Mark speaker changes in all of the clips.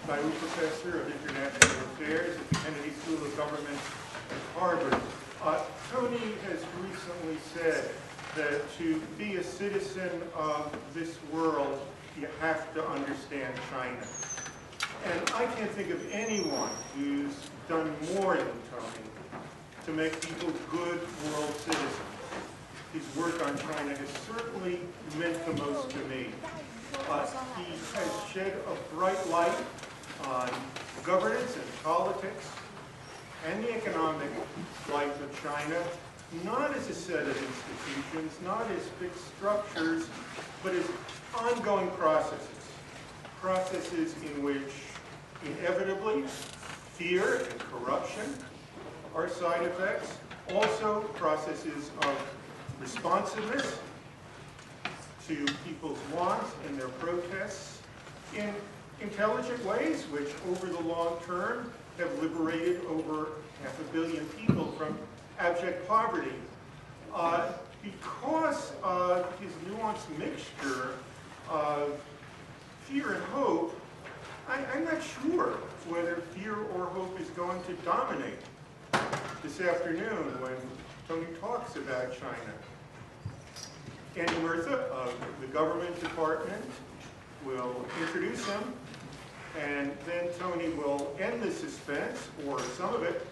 Speaker 1: Saich Professor of International Affairs at the Kennedy School of Government at Harvard. Tony has recently said that to be a citizen of this world, you have to understand China. And I can't think of anyone who's done more than Tony to make people good world citizens. His work on China has certainly meant the most to me. He has shed a bright light on governance and politics and the economic life of China, not as a set of institutions, not as fixed structures, but as ongoing processes in which inevitably fear and corruption are side effects, also processes of responsiveness to people's wants and their protests in intelligent ways, which over the long term have liberated over 500 million people from abject poverty. Because of his nuanced mixture of fear and hope, I'm not sure whether fear or hope is going to dominate this afternoon when Tony talks about China. Andy Murtha of the Government Department will introduce him, and then Tony will end the suspense, or some of it,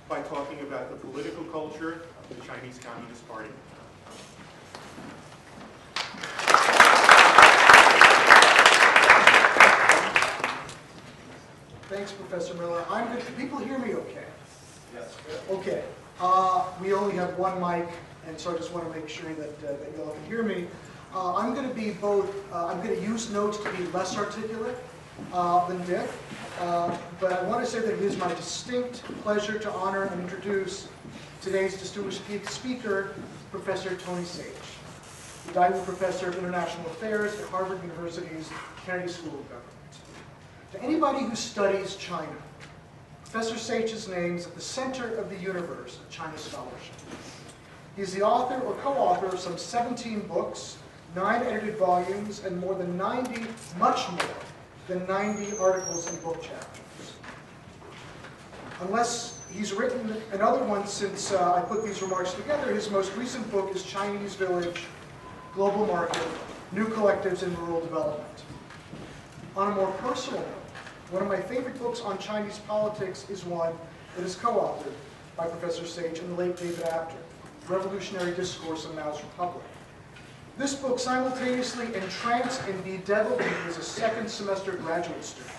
Speaker 1: by talking about the political culture of the Chinese Communist Party.
Speaker 2: Thanks, Professor Miller. I'm good. Can people hear me okay?
Speaker 1: Yes.
Speaker 2: Okay. We only have one mic, and so I just want to make sure that you all can hear me. I'm going to be both, I'm going to use notes to be less articulate than Dick, but I want to say that it is my distinct pleasure to honor and introduce today's distinguished speaker, Professor Tony Saich, the Daiwu Professor of International Affairs at Harvard University's Kennedy School of Government. To anybody who studies China, Professor Saich's name is at the center of the universe of China scholarship. He is the author or co-author of some 17 books, 9 edited volumes, and more than 90, much more than 90 articles and book chapters. Unless he's written another one since I put these remarks together, his most recent book is Chinese Village, Global Market, New Collectives in Rural Development. On a more personal note, one of my favorite books on Chinese politics is one that is co-authored by Professor Saich and the late David Apter, Revolutionary Discourse of Mao's Republic. This book simultaneously entranced and bedeviled me as a second semester graduate student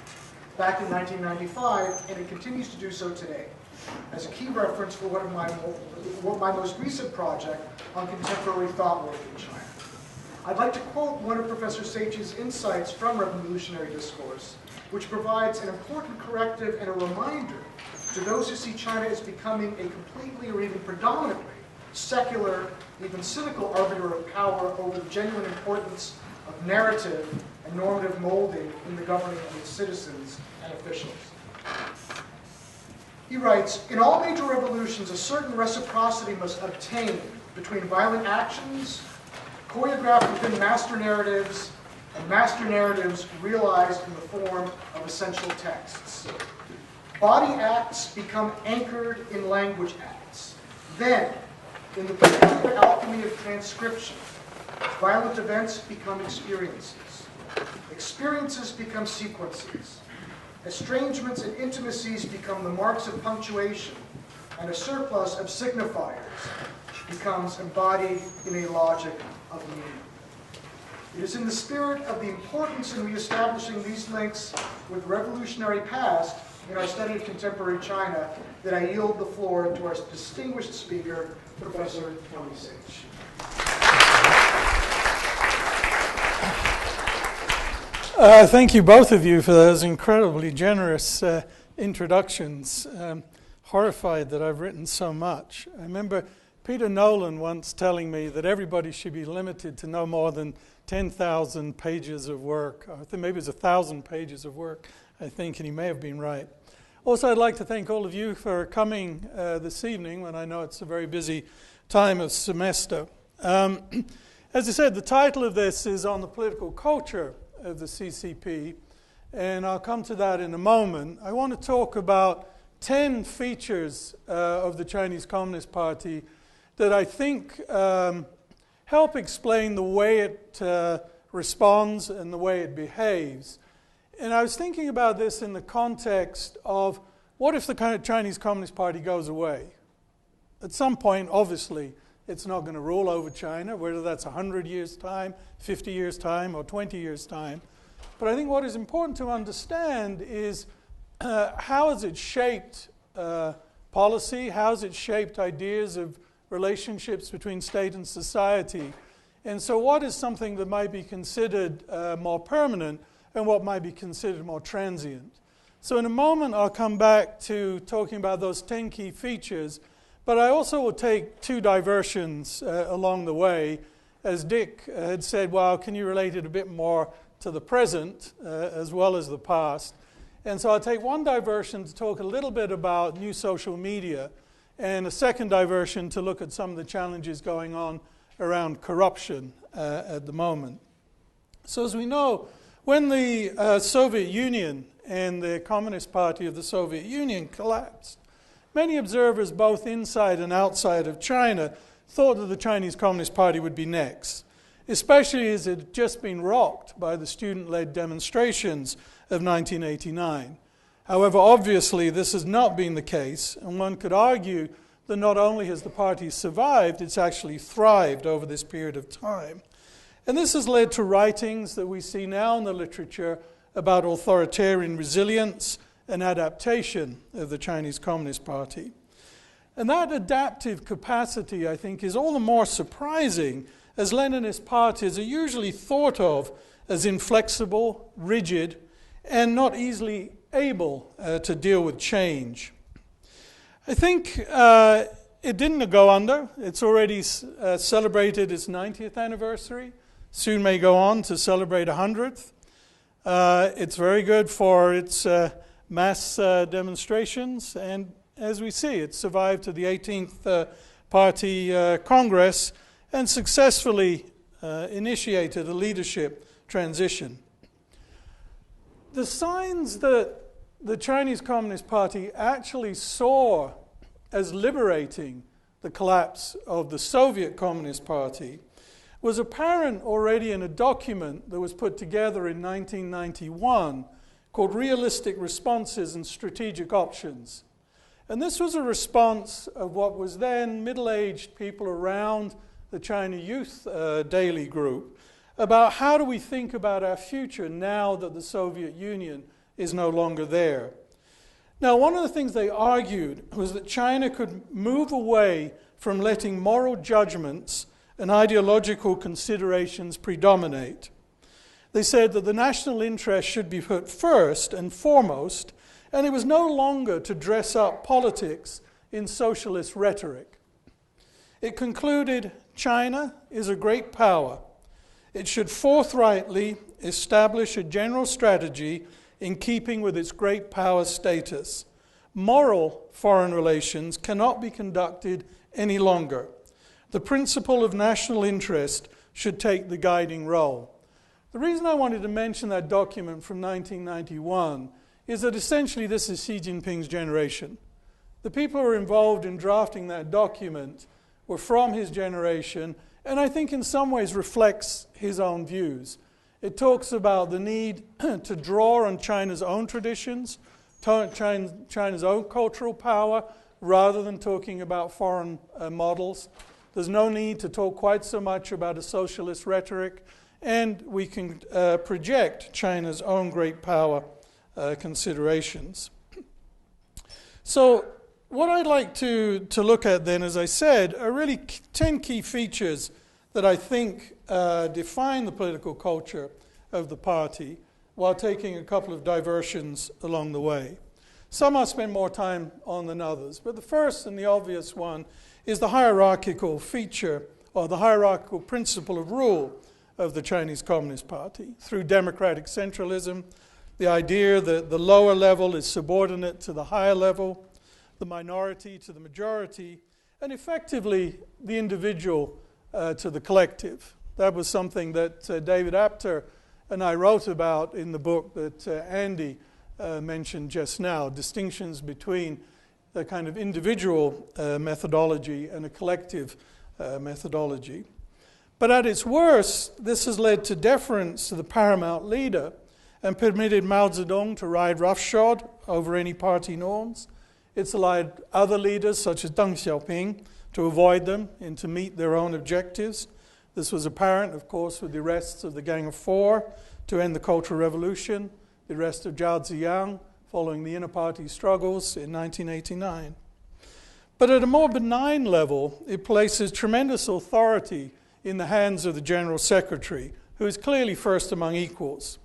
Speaker 2: back in 1995, and it continues to do so today, as a key reference for my most recent project on contemporary thought work in China. I'd like to quote one of Professor Saich's insights from Revolutionary Discourse, which provides an important corrective and a reminder to those who see China as becoming a completely or even predominantly secular, even cynical arbiter of power over the genuine importance of narrative and normative molding in the governing of its citizens and officials. He writes, "In all major revolutions, a certain reciprocity must obtain between violent actions choreographed within master narratives and master narratives realized in the form of essential texts. Body acts become anchored in language acts. Then, in the peculiar alchemy of transcription, violent events become experiences. Experiences become sequences. Estrangements and intimacies become the marks of punctuation, and a surplus of signifiers becomes embodied in a logic of meaning. It is in the spirit of the importance in reestablishing these links with revolutionary past in our study of contemporary China that I yield the floor to our distinguished speaker, Professor Tony Saich."
Speaker 3: Thank you, both of you, for those incredibly generous introductions. I'm horrified that I've written so much. I remember Peter Nolan once telling me that everybody should be limited to no more than 10,000 pages of work. I think maybe it's 1,000 pages of work, I think, and he may have been right. Also, I'd like to thank all of you for coming this evening when I know it's a very busy time of semester. As I said, the title of this is on the political culture of the CCP, and I'll come to that in a moment. I want to talk about 10 features of the Chinese Communist Party that I think help explain the way it responds and the way it behaves. And I was thinking about this in the context of what if the Chinese Communist Party goes away? At some point, obviously, it's not going to rule over China, whether that's 100 years' time, 50 years' time, or 20 years' time. But I think what is important to understand is how has it shaped policy, how has it shaped ideas of relationships between state and society. And so what is something that might be considered more permanent and what might be considered more transient. So in a moment I'll come back to talking about those 10 key features, but I also will take two diversions along the way. As Dick had said, well, can you relate it a bit more to the present as well as the past? And so I'll take one diversion to talk a little bit about new social media, and a second diversion to look at some of the challenges going on around corruption at the moment. So as we know, when the Soviet Union and the Communist Party of the Soviet Union collapsed, many observers, both inside and outside of China, thought that the Chinese Communist Party would be next, especially as it had just been rocked by the student-led demonstrations of 1989. However, obviously, this has not been the case, and one could argue that not only has the party survived, it's actually thrived over this period of time. And this has led to writings that we see now in the literature about authoritarian resilience and adaptation of the Chinese Communist Party. And that adaptive capacity, I think, is all the more surprising as Leninist parties are usually thought of as inflexible, rigid, and not easily able to deal with change. I think it didn't go under. It's already celebrated its 90th anniversary. Soon may go on to celebrate 100th. It's very good for its mass demonstrations, and as we see, it survived to the 18th Party Congress and successfully initiated a leadership transition. The signs that the Chinese Communist Party actually saw as liberating the collapse of the Soviet Communist Party was apparent already in a document that was put together in 1991 called Realistic Responses and Strategic Options. And this was a response of what was then middle-aged people around the China Youth Daily Group about how do we think about our future now that the Soviet Union is no longer there. Now, one of the things they argued was that China could move away from letting moral judgments and ideological considerations predominate. They said that the national interest should be put first and foremost, and it was no longer to dress up politics in socialist rhetoric. It concluded, China is a great power. It should forthrightly establish a general strategy in keeping with its great power status. Moral foreign relations cannot be conducted any longer. The principle of national interest should take the guiding role. The reason I wanted to mention that document from 1991 is that essentially this is Xi Jinping's generation. The people who were involved in drafting that document were from his generation, and I think in some ways reflects his own views. It talks about the need to draw on China's own traditions, China's own cultural power, rather than talking about foreign models. There's no need to talk quite so much about a socialist rhetoric, and we can project China's own great power considerations. So what I'd like to look at then, as I said, are really 10 key features that I think define the political culture of the party, while taking a couple of diversions along the way. Some I'll spend more time on than others, but the first and the obvious one is the hierarchical feature, or the hierarchical principle of rule of the Chinese Communist Party, through democratic centralism, the idea that the lower level is subordinate to the higher level, the minority to the majority, and effectively the individual to the collective. That was something that David Apter and I wrote about in the book that Andy mentioned just now, distinctions between a kind of individual methodology and a collective methodology. But at its worst, this has led to deference to the paramount leader and permitted Mao Zedong to ride roughshod over any party norms. It's allowed other leaders, such as Deng Xiaoping, to avoid them and to meet their own objectives. This was apparent, of course, with the arrests of the Gang of Four to end the Cultural Revolution, the arrest of Zhao Ziyang following the inter-party struggles in 1989. But at a more benign level, it places tremendous authority in the hands of the General Secretary, who is clearly first among equals.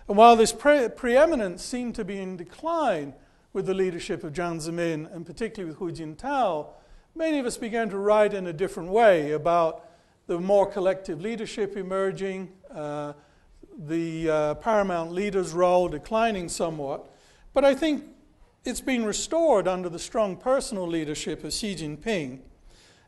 Speaker 3: And while this preeminence seemed to be in decline with the leadership of Jiang Zemin, and particularly with Hu Jintao, many of us began to write in a different way about the more collective leadership emerging, the paramount leader's role declining somewhat. But I think it's been restored under the strong personal leadership of Xi Jinping.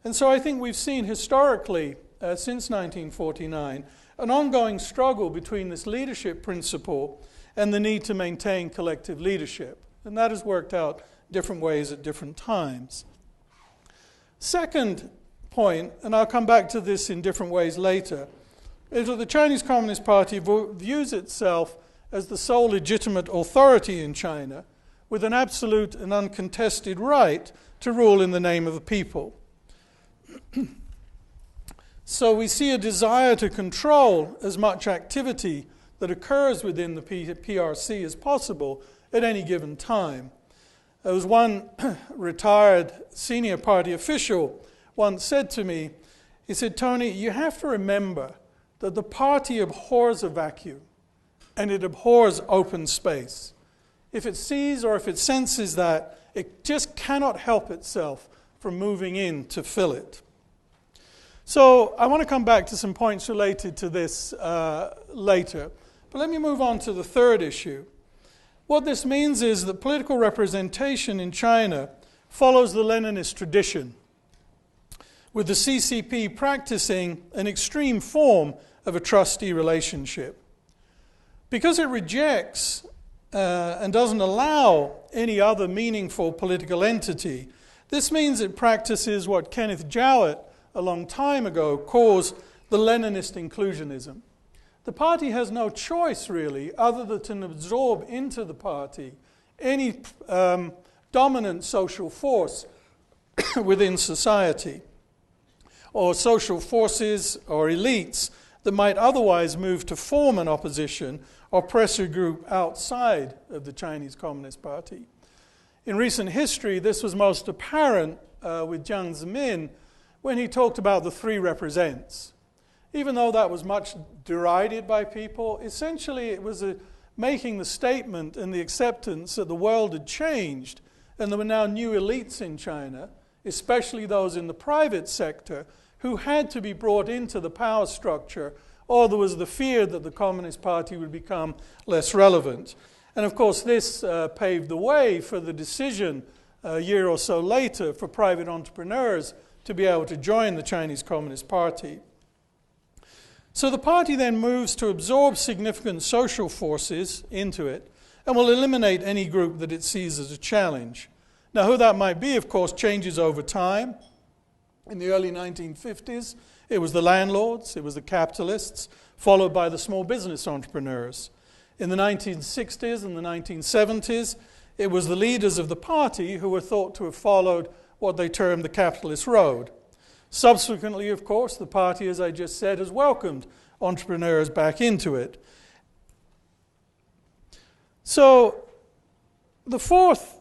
Speaker 3: And so I think we've seen historically, since 1949, an ongoing struggle between this leadership principle and the need to maintain collective leadership. And that has worked out different ways at different times. Second point, and I'll come back to this in different ways later, is that the Chinese Communist Party views itself as the sole legitimate authority in China, with an absolute and uncontested right to rule in the name of the people. So we see a desire to control as much activity that occurs within the PRC as possible at any given time. There was one retired senior party official once said to me, he said, "Tony, you have to remember that the party abhors a vacuum and it abhors open space. If it sees or if it senses that, it just cannot help itself from moving in to fill it." So I want to come back to some points related to this later. But let me move on to the third issue. What this means is that political representation in China follows the Leninist tradition, with the CCP practicing an extreme form of a trustee relationship. Because it rejects and doesn't allow any other meaningful political entity, this means it practices what Kenneth Jowett a long time ago calls the Leninist inclusionism. The party has no choice, really, other than to absorb into the party any dominant social force within society, or social forces or elites that might otherwise move to form an opposition or pressure group outside of the Chinese Communist Party. In recent history, this was most apparent with Jiang Zemin when he talked about the three represents. Even though that was much derided by people, essentially it was making the statement and the acceptance that the world had changed and there were now new elites in China, especially those in the private sector, who had to be brought into the power structure, or there was the fear that the Communist Party would become less relevant. And of course this paved the way for the decision a year or so later for private entrepreneurs to be able to join the Chinese Communist Party. So the party then moves to absorb significant social forces into it and will eliminate any group that it sees as a challenge. Now, who that might be, of course, changes over time. In the early 1950s, it was the landlords, it was the capitalists, followed by the small business entrepreneurs. In the 1960s and the 1970s, it was the leaders of the party who were thought to have followed what they termed the capitalist road. Subsequently, of course, the party, as I just said, has welcomed entrepreneurs back into it. So the fourth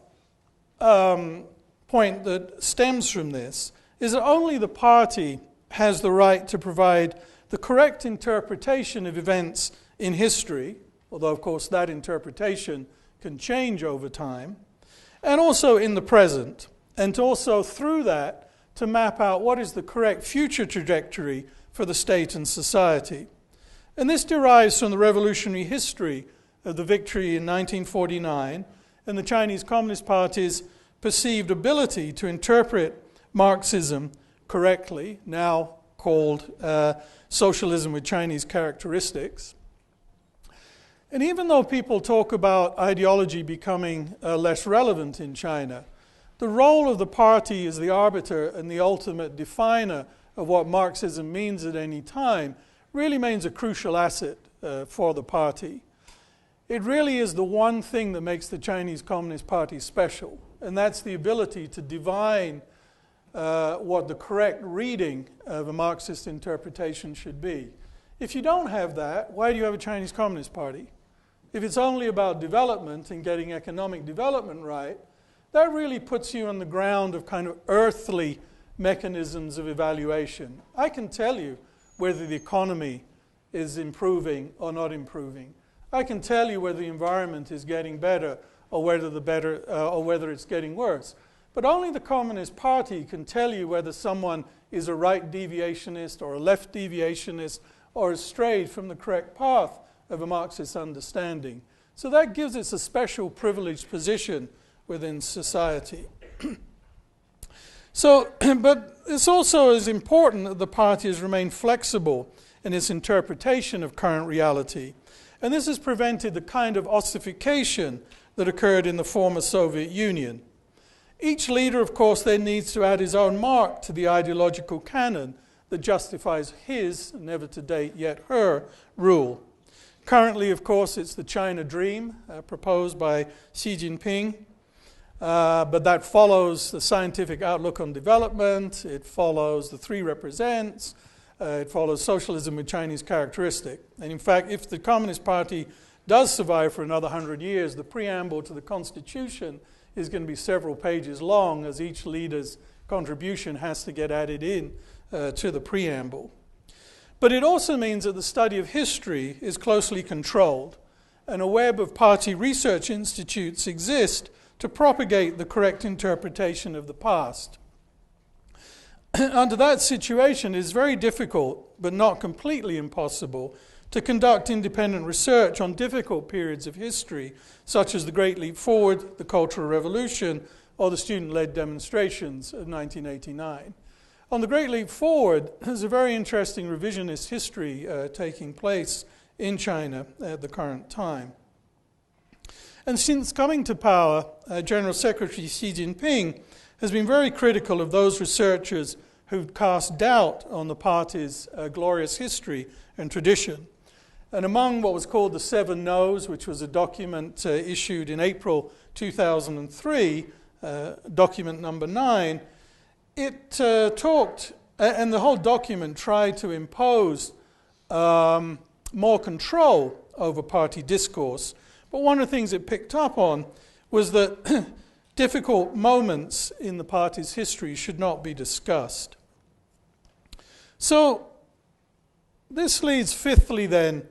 Speaker 3: point that stems from this is that only the party has the right to provide the correct interpretation of events in history, although, of course, that interpretation can change over time, and also in the present, and also through that to map out what is the correct future trajectory for the state and society. And this derives from the revolutionary history of the victory in 1949 and the Chinese Communist Party's perceived ability to interpret Marxism correctly, now called socialism with Chinese characteristics. And even though people talk about ideology becoming less relevant in China, the role of the party as the arbiter and the ultimate definer of what Marxism means at any time really remains a crucial asset for the party. It really is the one thing that makes the Chinese Communist Party special, and that's the ability to divine what the correct reading of a Marxist interpretation should be. If you don't have that, why do you have a Chinese Communist Party? If it's only about development and getting economic development right, that really puts you on the ground of kind of earthly mechanisms of evaluation. I can tell you whether the economy is improving or not improving. I can tell you whether the environment is getting better or whether it's getting worse. But only the Communist Party can tell you whether someone is a right deviationist or a left deviationist or has strayed from the correct path of a Marxist understanding. So that gives it a special privileged position within society. But it's also as important that the party has remained flexible in its interpretation of current reality. And this has prevented the kind of ossification that occurred in the former Soviet Union. Each leader, of course, then needs to add his own mark to the ideological canon that justifies his, never to date yet her, rule. Currently, of course, it's the China Dream proposed by Xi Jinping, but that follows the scientific outlook on development, it follows the three represents, it follows socialism with Chinese characteristic. And in fact, if the Communist Party does survive for another 100 years, the preamble to the Constitution is going to be several pages long, as each leader's contribution has to get added in to the preamble. But it also means that the study of history is closely controlled, and a web of party research institutes exist to propagate the correct interpretation of the past. Under that situation, it is very difficult, but not completely impossible, to conduct independent research on difficult periods of history, such as the Great Leap Forward, the Cultural Revolution, or the student-led demonstrations of 1989. On the Great Leap Forward, there's a very interesting revisionist history taking place in China at the current time. And since coming to power, General Secretary Xi Jinping has been very critical of those researchers who cast doubt on the party's glorious history and tradition. And among what was called the Seven No's, which was a document issued in April 2003, document number 9, it talked, and the whole document tried to impose more control over party discourse. But one of the things it picked up on was that difficult moments in the party's history should not be discussed. So this leads fifthly then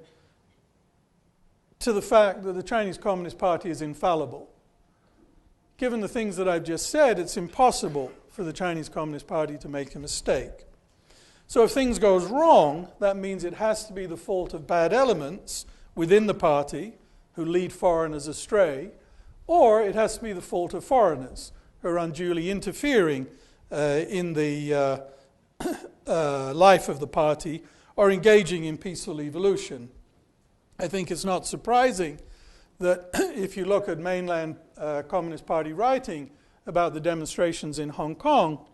Speaker 3: to the fact that the Chinese Communist Party is infallible. Given the things that I've just said, it's impossible for the Chinese Communist Party to make a mistake. So if things goes wrong, that means it has to be the fault of bad elements within the party who lead foreigners astray, or it has to be the fault of foreigners who are unduly interfering in the life of the party or engaging in peaceful evolution. I think it's not surprising that if you look at mainland Communist Party writing about the demonstrations in Hong Kong,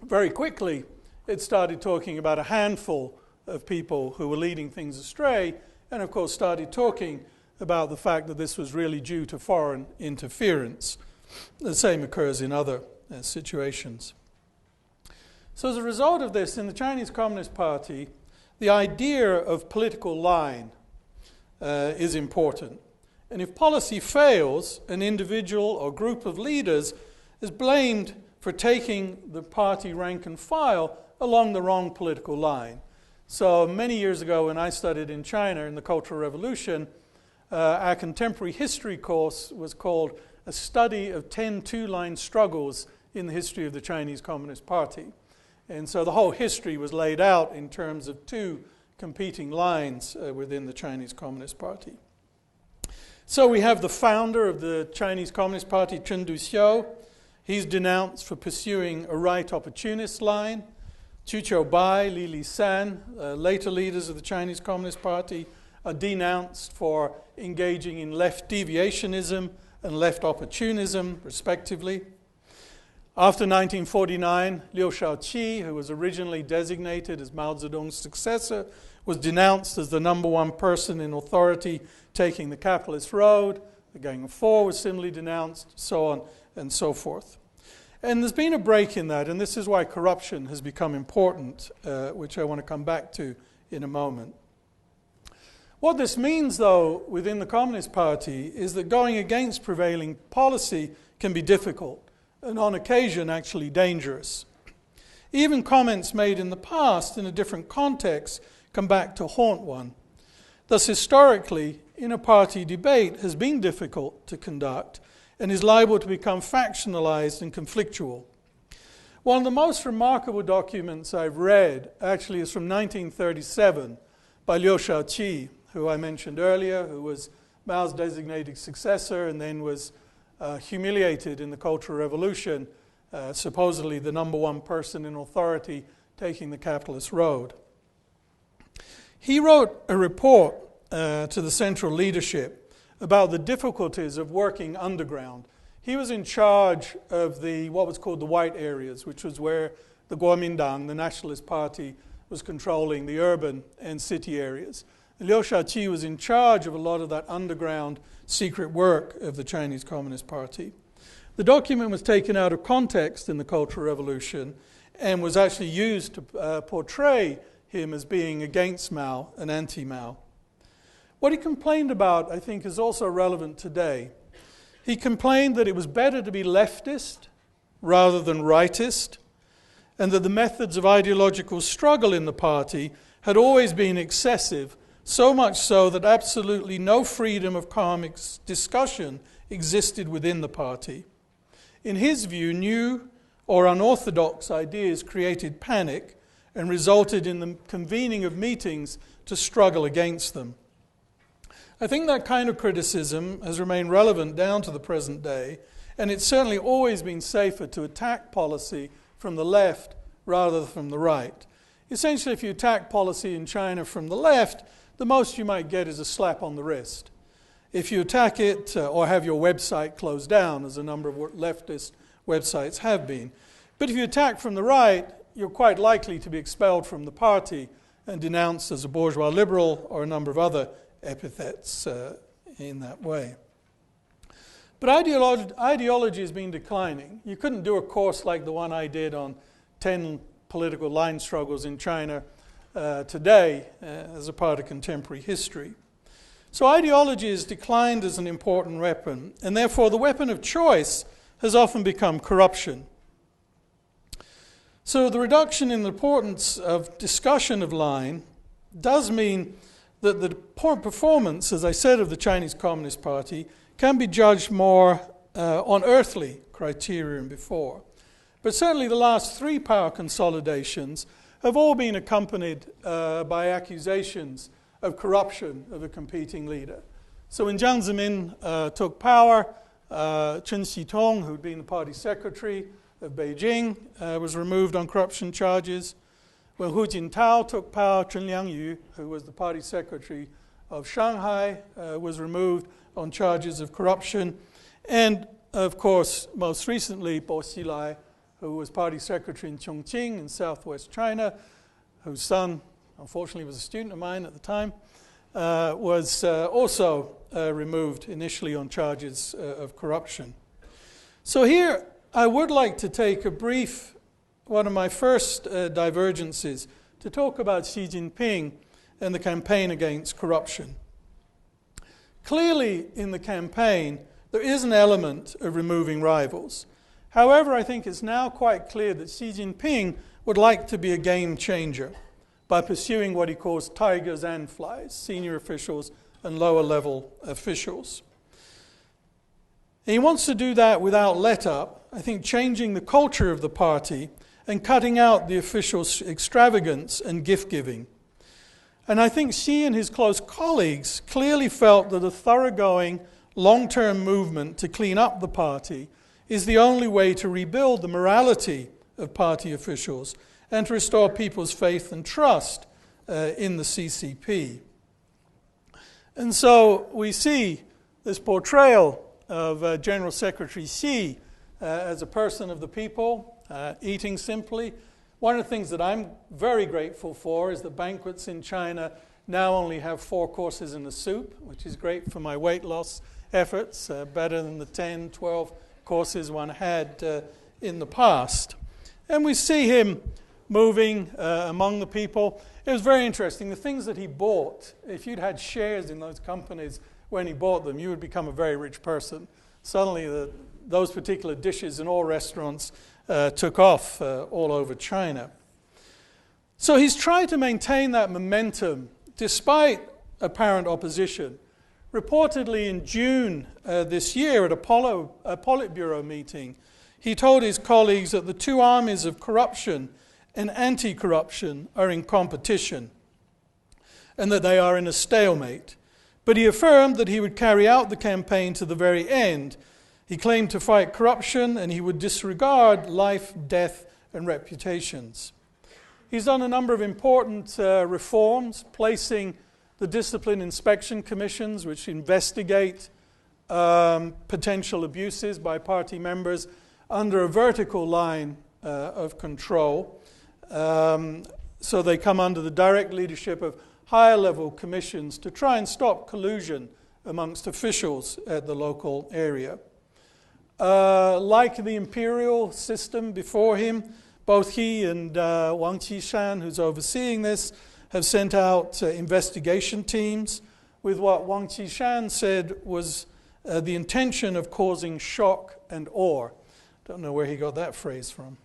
Speaker 3: very quickly it started talking about a handful of people who were leading things astray, and of course started talking about the fact that this was really due to foreign interference. The same occurs in other situations. So as a result of this, in the Chinese Communist Party, the idea of political line is important. And if policy fails, an individual or group of leaders is blamed for taking the party rank and file along the wrong political line. So many years ago when I studied in China in the Cultural Revolution, our contemporary history course was called A Study of 10 Two-Line Struggles in the History of the Chinese Communist Party. And so the whole history was laid out in terms of two competing lines within the Chinese Communist Party. So we have the founder of the Chinese Communist Party, Chen Duxiu. He's denounced for pursuing a right opportunist line. Chu Qiubai, Li Lisan, later leaders of the Chinese Communist Party, are denounced for engaging in left deviationism and left opportunism, respectively. After 1949, Liu Shaoqi, who was originally designated as Mao Zedong's successor, was denounced as the number one person in authority taking the capitalist road. The Gang of Four was similarly denounced, so on and so forth. And there's been a break in that, and this is why corruption has become important, which I want to come back to in a moment. What this means, though, within the Communist Party is that going against prevailing policy can be difficult, and on occasion actually dangerous. Even comments made in the past in a different context come back to haunt one. Thus, historically, inner party debate has been difficult to conduct and is liable to become factionalized and conflictual. One of the most remarkable documents I've read actually is from 1937 by Liu Shaoqi, who I mentioned earlier, who was Mao's designated successor and then was humiliated in the Cultural Revolution, supposedly the number one person in authority taking the capitalist road. He wrote a report to the central leadership about the difficulties of working underground. He was in charge of what was called the white areas, which was where the Kuomintang, the Nationalist Party, was controlling the urban and city areas. Liu Shaoqi was in charge of a lot of that underground secret work of the Chinese Communist Party. The document was taken out of context in the Cultural Revolution and was actually used to portray him as being against Mao and anti-Mao. What he complained about, I think, is also relevant today. He complained that it was better to be leftist rather than rightist, and that the methods of ideological struggle in the party had always been excessive, so much so that absolutely no freedom of calm discussion existed within the party. In his view, new or unorthodox ideas created panic and resulted in the convening of meetings to struggle against them. I think that kind of criticism has remained relevant down to the present day, and it's certainly always been safer to attack policy from the left rather than from the right. Essentially, if you attack policy in China from the left, the most you might get is a slap on the wrist. If you attack it or have your website closed down, as a number of leftist websites have been. But if you attack from the right, you're quite likely to be expelled from the party and denounced as a bourgeois liberal or a number of other epithets in that way. But ideology has been declining. You couldn't do a course like the one I did on 10 political line struggles in China today as a part of contemporary history. So ideology has declined as an important weapon, and therefore the weapon of choice has often become corruption. So the reduction in the importance of discussion of line does mean that the poor performance, as I said, of the Chinese Communist Party can be judged more on earthly criteria than before. But certainly the last three power consolidations have all been accompanied by accusations of corruption of a competing leader. So when Jiang Zemin took power, Chen Xitong, who had been the party secretary of Beijing, was removed on corruption charges. When Hu Jintao took power, Chen Liangyu, who was the party secretary of Shanghai, was removed on charges of corruption. And, of course, most recently, Bo Xilai, who was party secretary in Chongqing in southwest China, whose son, unfortunately, was a student of mine at the time, was also removed initially on charges of corruption. So here, I would like to take one of my first divergences, to talk about Xi Jinping and the campaign against corruption. Clearly, in the campaign, there is an element of removing rivals. However, I think it's now quite clear that Xi Jinping would like to be a game changer by pursuing what he calls tigers and flies, senior officials and lower level officials. And he wants to do that without let-up, I think changing the culture of the party and cutting out the official extravagance and gift-giving. And I think Xi and his close colleagues clearly felt that a thoroughgoing, long-term movement to clean up the party is the only way to rebuild the morality of party officials and to restore people's faith and trust in the CCP. And so we see this portrayal of General Secretary Xi as a person of the people, eating simply. One of the things that I'm very grateful for is that banquets in China now only have 4 courses in the soup, which is great for my weight loss efforts, better than the 10, 12 courses one had in the past. And we see him moving among the people. It was very interesting. The things that he bought, if you'd had shares in those companies when he bought them, you would become a very rich person. Suddenly those particular dishes in all restaurants took off all over China. So he's tried to maintain that momentum despite apparent opposition. Reportedly in June this year at a Politburo meeting, he told his colleagues that the 2 armies of corruption and anti-corruption are in competition and that they are in a stalemate. But he affirmed that he would carry out the campaign to the very end. He claimed to fight corruption and he would disregard life, death, and reputations. He's done a number of important reforms, placing the discipline inspection commissions, which investigate potential abuses by party members, under a vertical line of control. So they come under the direct leadership of higher level commissions to try and stop collusion amongst officials at the local area. Like the imperial system before him, both he and Wang Qishan, who's overseeing this, have sent out investigation teams with what Wang Qishan said was the intention of causing shock and awe. Don't know where he got that phrase from.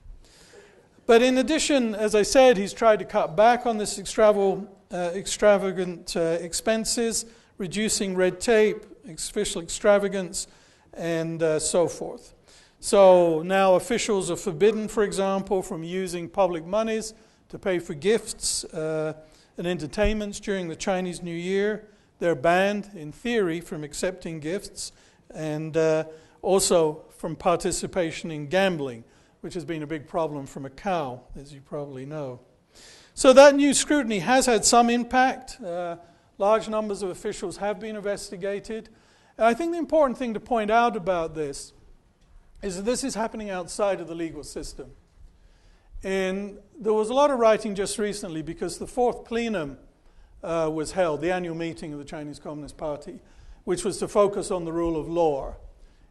Speaker 3: But in addition, as I said, he's tried to cut back on this extravagant expenses, reducing red tape, official extravagance, and so forth. So now officials are forbidden, for example, from using public monies to pay for gifts and entertainments during the Chinese New Year. They're banned, in theory, from accepting gifts and also from participation in gambling, which has been a big problem for Macau, as you probably know. So that new scrutiny has had some impact. Large numbers of officials have been investigated. And I think the important thing to point out about this is that this is happening outside of the legal system. And there was a lot of writing just recently because the 4th plenum was held, the annual meeting of the Chinese Communist Party, which was to focus on the rule of law.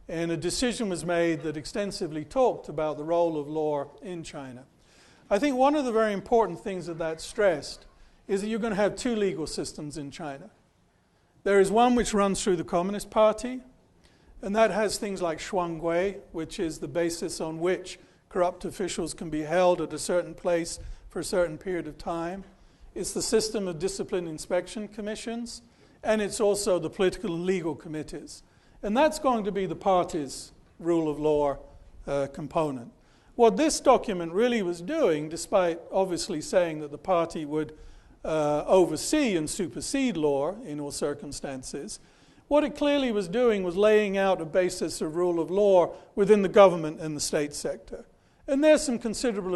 Speaker 3: And a decision was made that extensively talked about the role of law in China. I think one of the very important things that stressed is that you're going to have 2 legal systems in China. There is one which runs through the Communist Party, and that has things like shuanggui, which is the basis on which corrupt officials can be held at a certain place for a certain period of time. It's the system of discipline inspection commissions, and it's also the political and legal committees. And that's going to be the party's rule of law component. What this document really was doing, despite obviously saying that the party would oversee and supersede law in all circumstances, what it clearly was doing was laying out a basis of rule of law within the government and the state sector. And there's some considerable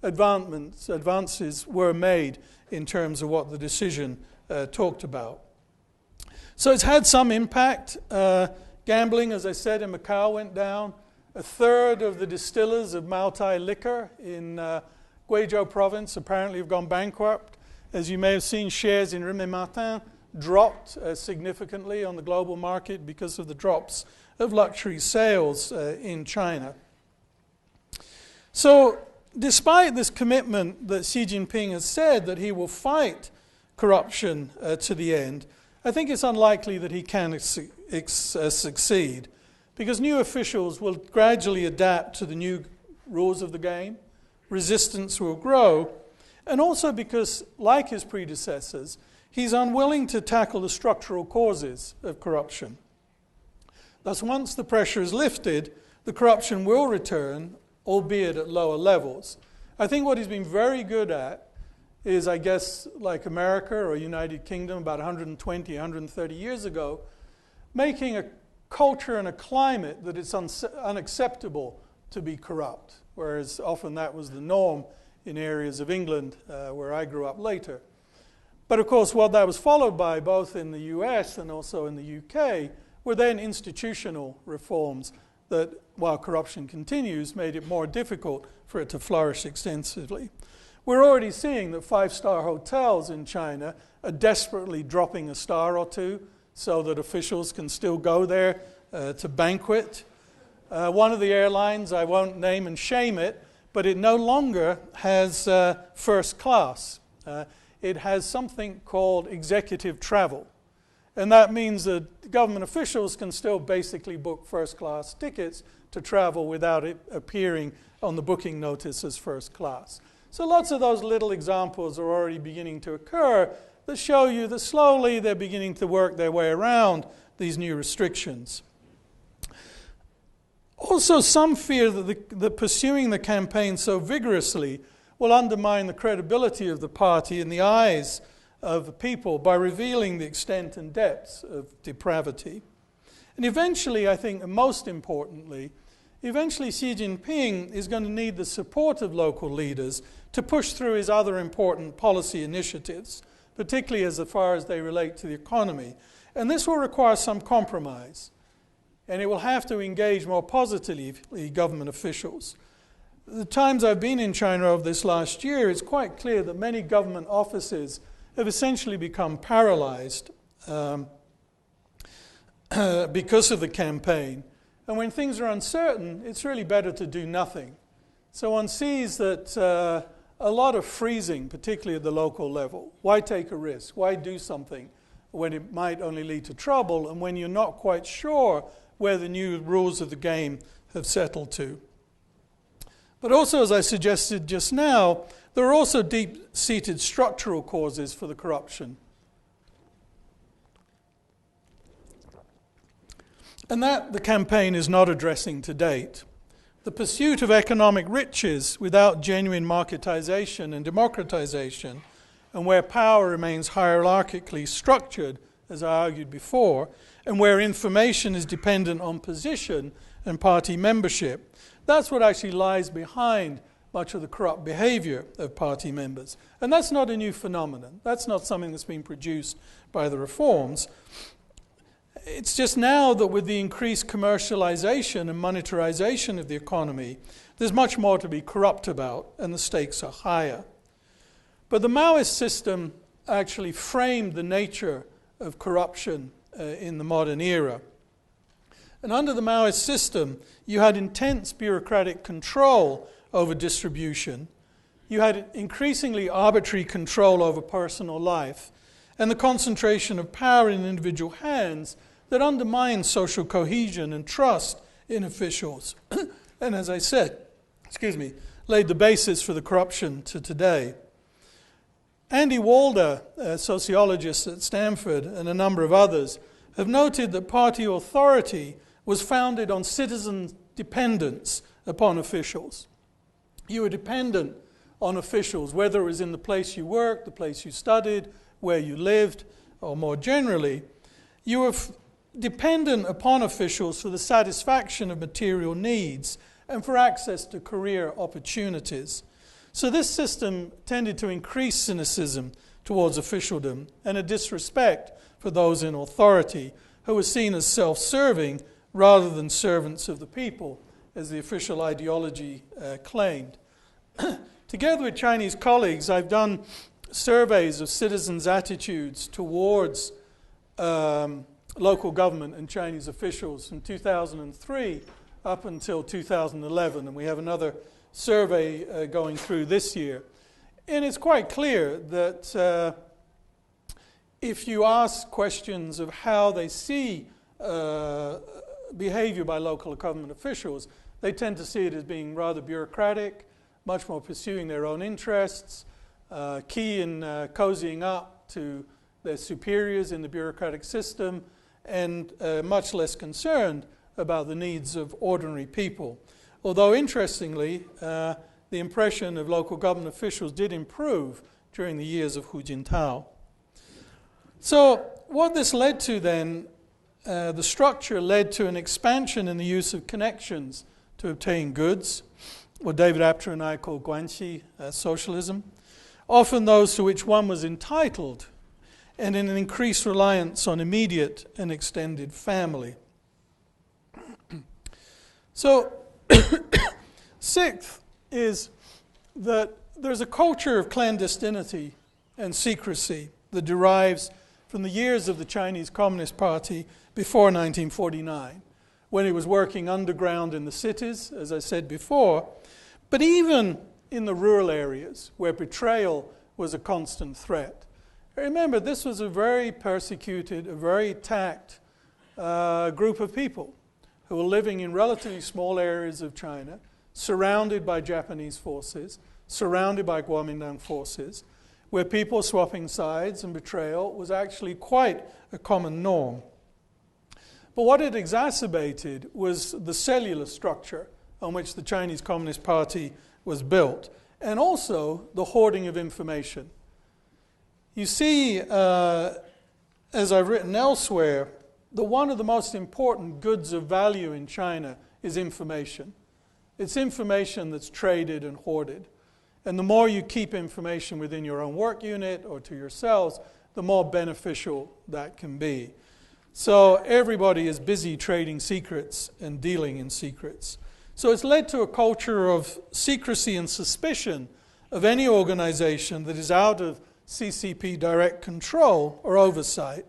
Speaker 3: advances were made in terms of what the decision talked about. So it's had some impact. Gambling, as I said, in Macau went down. 1/3 of the distillers of Maotai liquor in Guizhou province apparently have gone bankrupt. As you may have seen, shares in Renmin Martin dropped significantly on the global market because of the drops of luxury sales in China. So despite this commitment that Xi Jinping has said that he will fight corruption to the end, I think it's unlikely that he can succeed, because new officials will gradually adapt to the new rules of the game, resistance will grow, and also because, like his predecessors, he's unwilling to tackle the structural causes of corruption. Thus, once the pressure is lifted, the corruption will return, albeit at lower levels. I think what he's been very good at is, I guess, like America or United Kingdom about 120, 130 years ago, making a culture and a climate that it's unacceptable to be corrupt, whereas often that was the norm in areas of England where I grew up later. But of course, what that was followed by, both in the US and also in the UK, were then institutional reforms that, while corruption continues, made it more difficult for it to flourish extensively. We're already seeing that five-star hotels in China are desperately dropping a star or two so that officials can still go there to banquet. One of the airlines, I won't name and shame it, but it no longer has first class. It has something called executive travel. And that means that government officials can still basically book first-class tickets to travel without it appearing on the booking notice as first class. So lots of those little examples are already beginning to occur that show you that slowly they're beginning to work their way around these new restrictions. Also, some fear that pursuing the campaign so vigorously will undermine the credibility of the party in the eyes of the people by revealing the extent and depths of depravity. And eventually, I think, and most importantly, eventually Xi Jinping is going to need the support of local leaders to push through his other important policy initiatives, particularly as far as they relate to the economy. And this will require some compromise. And it will have to engage more positively government officials. The times I've been in China over this last year, it's quite clear that many government offices have essentially become paralyzed because of the campaign. And when things are uncertain, it's really better to do nothing. So one sees that a lot of freezing, particularly at the local level. Why take a risk? Why do something when it might only lead to trouble and when you're not quite sure where the new rules of the game have settled to? But also, as I suggested just now, there are also deep-seated structural causes for the corruption. And that the campaign is not addressing to date. The pursuit of economic riches without genuine marketization and democratization, and where power remains hierarchically structured, as I argued before, and where information is dependent on position and party membership, that's what actually lies behind much of the corrupt behavior of party members. And that's not a new phenomenon. That's not something that's been produced by the reforms. It's just now that with the increased commercialization and monetarization of the economy, there's much more to be corrupt about, and the stakes are higher. But the Maoist system actually framed the nature of corruption in the modern era. And under the Maoist system, you had intense bureaucratic control over distribution. You had increasingly arbitrary control over personal life, and the concentration of power in individual hands that undermined social cohesion and trust in officials. And as I said, laid the basis for the corruption to today. Andy Walder, a sociologist at Stanford, and a number of others, have noted that party authority was founded on citizen dependence upon officials. You were dependent on officials, whether it was in the place you worked, the place you studied, where you lived, or more generally. You were dependent upon officials for the satisfaction of material needs and for access to career opportunities. So this system tended to increase cynicism towards officialdom and a disrespect for those in authority who were seen as self-serving rather than servants of the people, as the official ideology claimed. Together with Chinese colleagues, I've done surveys of citizens' attitudes towards local government and Chinese officials from 2003 up until 2011, and we have another survey going through this year. And it's quite clear that if you ask questions of how they see behavior by local government officials, they tend to see it as being rather bureaucratic, much more pursuing their own interests, key in cozying up to their superiors in the bureaucratic system, and much less concerned about the needs of ordinary people. Although, interestingly, the impression of local government officials did improve during the years of Hu Jintao. So what this led to then, the structure led to an expansion in the use of connections to obtain goods, what David Apter and I call Guanxi socialism, often those to which one was entitled, and in an increased reliance on immediate and extended family. So, sixth is that there's a culture of clandestinity and secrecy that derives from the years of the Chinese Communist Party before 1949, when it was working underground in the cities, as I said before, but even in the rural areas where betrayal was a constant threat. Remember, this was a very persecuted, a very attacked group of people who were living in relatively small areas of China, surrounded by Japanese forces, surrounded by Kuomintang forces, where people swapping sides and betrayal was actually quite a common norm. But what it exacerbated was the cellular structure on which the Chinese Communist Party was built, and also the hoarding of information. You see, as I've written elsewhere, that one of the most important goods of value in China is information. It's information that's traded and hoarded. And the more you keep information within your own work unit or to yourselves, the more beneficial that can be. So everybody is busy trading secrets and dealing in secrets. So it's led to a culture of secrecy and suspicion of any organization that is out of CCP direct control or oversight.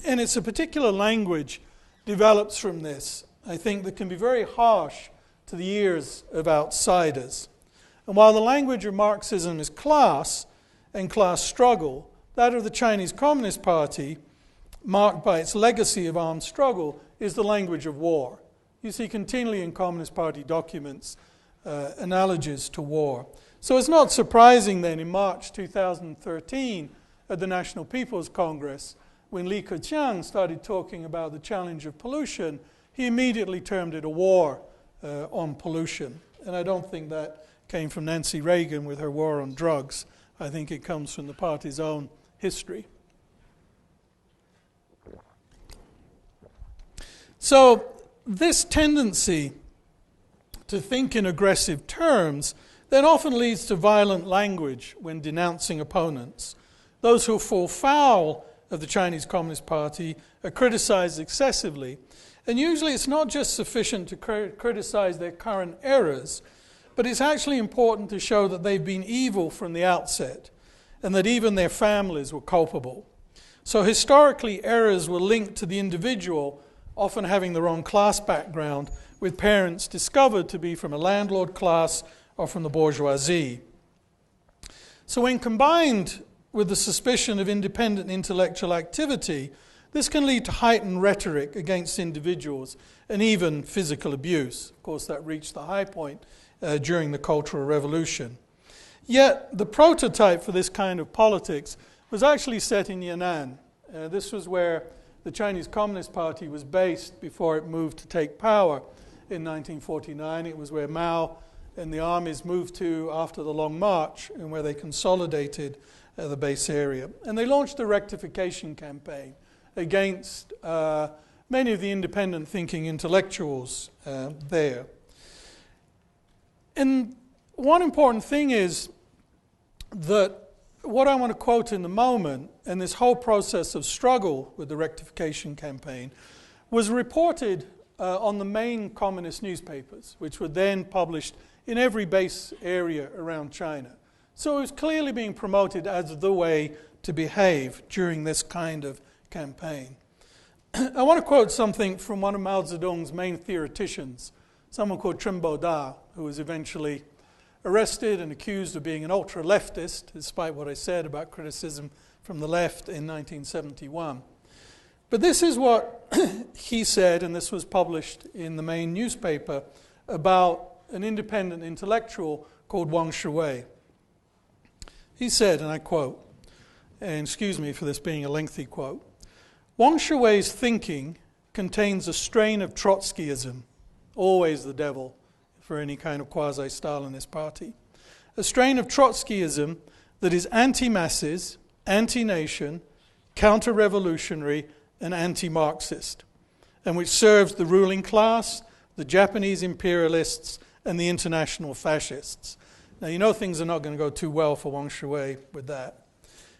Speaker 3: And it's a particular language develops from this, I think, that can be very harsh to the ears of outsiders. And while the language of Marxism is class and class struggle, that of the Chinese Communist Party, marked by its legacy of armed struggle, is the language of war. You see continually in Communist Party documents analogies to war. So it's not surprising then in March 2013 at the National People's Congress, when Li Keqiang started talking about the challenge of pollution, he immediately termed it a war on pollution. And I don't think that came from Nancy Reagan with her war on drugs. I think it comes from the party's own history. So this tendency to think in aggressive terms then often leads to violent language when denouncing opponents. Those who fall foul of the Chinese Communist Party are criticized excessively. And usually it's not just sufficient to criticize their current errors, but it's actually important to show that they've been evil from the outset and that even their families were culpable. So historically, errors were linked to the individual, often having the wrong class background, with parents discovered to be from a landlord class or from the bourgeoisie. So when combined with the suspicion of independent intellectual activity, this can lead to heightened rhetoric against individuals and even physical abuse. Of course, that reached the high point during the Cultural Revolution. Yet, the prototype for this kind of politics was actually set in Yan'an. This was where the Chinese Communist Party was based before it moved to take power in 1949. It was where Mao and the armies moved to after the Long March and where they consolidated the base area. And they launched a rectification campaign against many of the independent thinking intellectuals there. And one important thing is that what I want to quote in the moment, and this whole process of struggle with the rectification campaign, was reported on the main communist newspapers, which were then published in every base area around China. So it was clearly being promoted as the way to behave during this kind of campaign. I want to quote something from one of Mao Zedong's main theoreticians, someone called Trimbo Da, who was eventually arrested and accused of being an ultra-leftist, despite what I said about criticism from the left in 1971. But this is what he said, and this was published in the main newspaper, about an independent intellectual called Wang Shuwei. He said, and I quote, and excuse me for this being a lengthy quote, Wang Shuwei's thinking contains a strain of Trotskyism, always the devil for any kind of quasi-Stalinist party, a strain of Trotskyism that is anti-masses, anti-nation, counter-revolutionary, and anti-Marxist, and which serves the ruling class, the Japanese imperialists, and the international fascists. Now, you know things are not going to go too well for Wang Shui with that.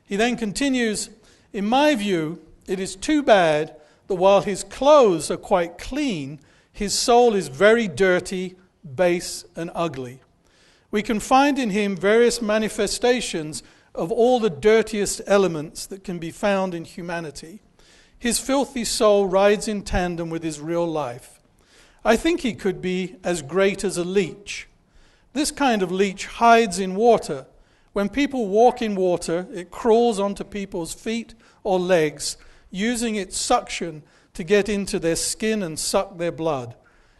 Speaker 3: He then continues, in my view, it is too bad that while his clothes are quite clean, his soul is very dirty, base, and ugly. We can find in him various manifestations of all the dirtiest elements that can be found in humanity. His filthy soul rides in tandem with his real life. I think he could be as great as a leech. This kind of leech hides in water. When people walk in water, it crawls onto people's feet or legs, using its suction to get into their skin and suck their blood.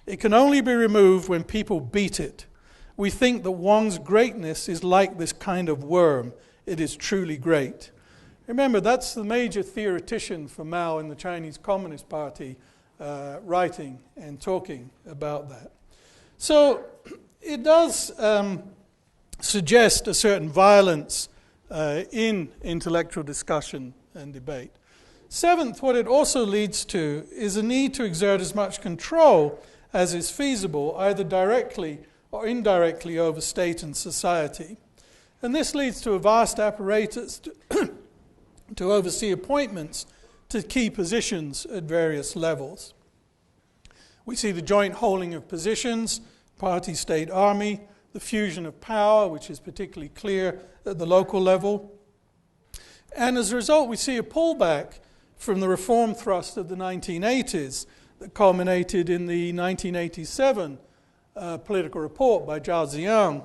Speaker 3: It can only be removed when people beat it. We think that Wang's greatness is like this kind of worm. It is truly great. Remember, that's the major theoretician for Mao in the Chinese Communist Party writing and talking about that. So it does suggest a certain violence in intellectual discussion and debate. Seventh, what it also leads to is a need to exert as much control as is feasible, either directly or indirectly over state and society. And this leads to a vast apparatus to oversee appointments to key positions at various levels. We see the joint holding of positions, party, state, army, the fusion of power, which is particularly clear at the local level. And as a result, we see a pullback from the reform thrust of the 1980s that culminated in the 1987 political report by Zhao Ziyang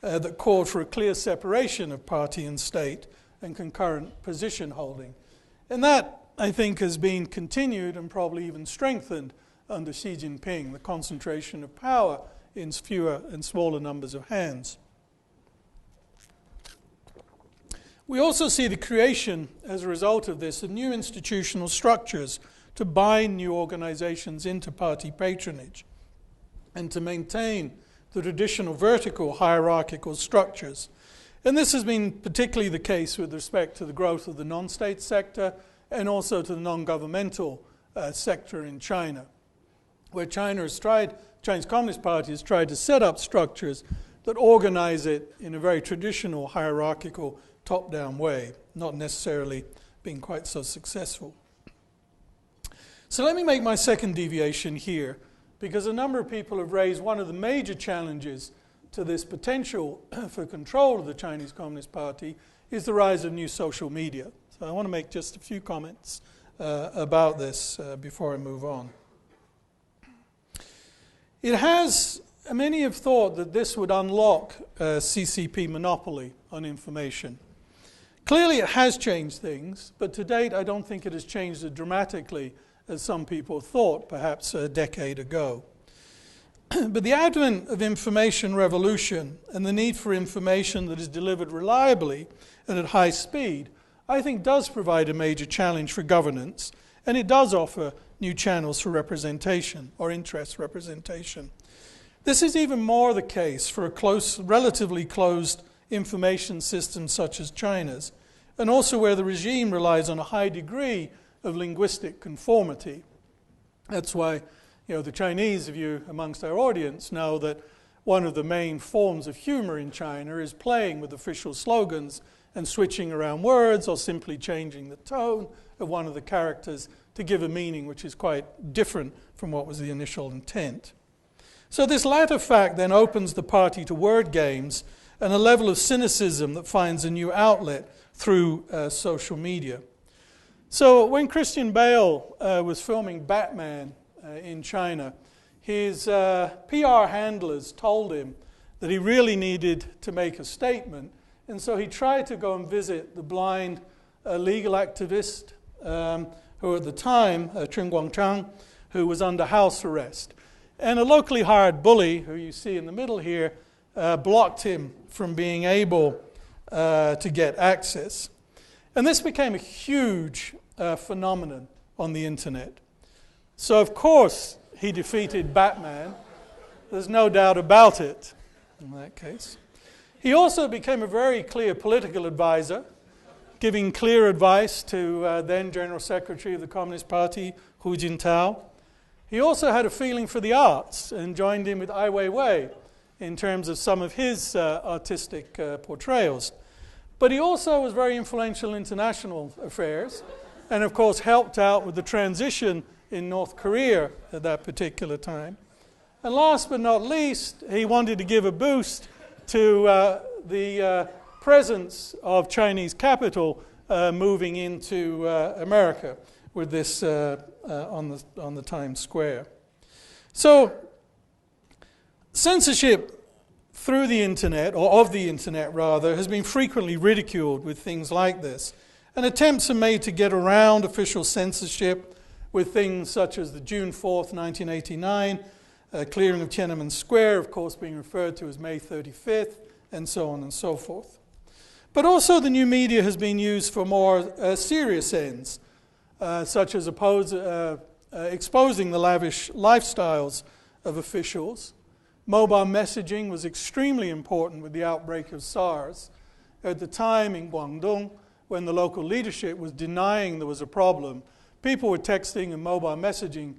Speaker 3: that called for a clear separation of party and state and concurrent position holding. And that, I think, has been continued and probably even strengthened under Xi Jinping, the concentration of power in fewer and smaller numbers of hands. We also see the creation, as a result of this, of new institutional structures to bind new organizations into party patronage and to maintain the traditional vertical hierarchical structures. And this has been particularly the case with respect to the growth of the non-state sector and also to the non-governmental sector in China, where Chinese Communist Party has tried to set up structures that organize it in a very traditional hierarchical top-down way, not necessarily being quite so successful. So let me make my second deviation here, because a number of people have raised one of the major challenges to this potential for control of the Chinese Communist Party is the rise of new social media. So I want to make just a few comments about this before I move on. Many have thought that this would unlock CCP monopoly on information. Clearly it has changed things, but to date I don't think it has changed it dramatically as some people thought perhaps a decade ago. But the advent of information revolution and the need for information that is delivered reliably and at high speed, I think does provide a major challenge for governance, and it does offer new channels for representation or interest representation. This is even more the case for a relatively closed information system such as China's, and also where the regime relies on a high degree of linguistic conformity. That's why, the Chinese of you amongst our audience know that one of the main forms of humor in China is playing with official slogans and switching around words or simply changing the tone of one of the characters to give a meaning which is quite different from what was the initial intent. So this latter fact then opens the party to word games and a level of cynicism that finds a new outlet through social media. So when Christian Bale was filming Batman in China, his PR handlers told him that he really needed to make a statement, and so he tried to go and visit the blind legal activist who at the time, Chen Guangchang, who was under house arrest. And a locally hired bully, who you see in the middle here, blocked him from being able to get access. And this became a huge phenomenon on the internet. So of course he defeated Batman. There's no doubt about it in that case. He also became a very clear political advisor, giving clear advice to then General Secretary of the Communist Party, Hu Jintao. He also had a feeling for the arts and joined in with Ai Weiwei in terms of some of his artistic portrayals. But he also was very influential in international affairs and, of course, helped out with the transition in North Korea at that particular time. And last but not least, he wanted to give a boost to the presence of Chinese capital moving into America with this on the Times Square. So censorship through the internet, or of the internet rather, has been frequently ridiculed with things like this. And attempts are made to get around official censorship with things such as the June 4th, 1989 clearing of Tiananmen Square, of course being referred to as May 35th, and so on and so forth. But also the new media has been used for more serious ends, such as exposing the lavish lifestyles of officials. Mobile messaging was extremely important with the outbreak of SARS. At the time in Guangdong, when the local leadership was denying there was a problem, people were texting and mobile messaging,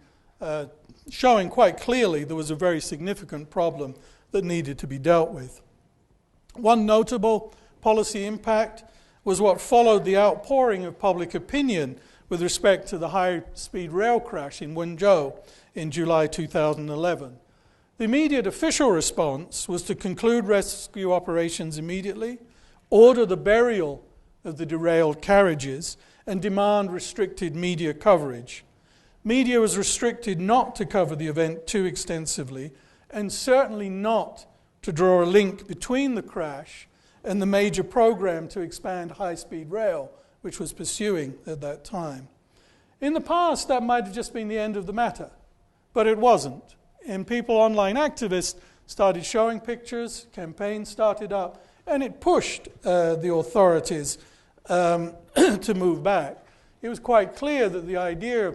Speaker 3: showing quite clearly there was a very significant problem that needed to be dealt with. One notable policy impact was what followed the outpouring of public opinion with respect to the high-speed rail crash in Wenzhou in July 2011. The immediate official response was to conclude rescue operations immediately, order the burial of the derailed carriages, and demand restricted media coverage. Media was restricted not to cover the event too extensively, and certainly not to draw a link between the crash and the major program to expand high-speed rail, which was pursuing at that time. In the past, that might have just been the end of the matter, but it wasn't. And online activists started showing pictures, campaigns started up, and it pushed the authorities to move back. It was quite clear that the idea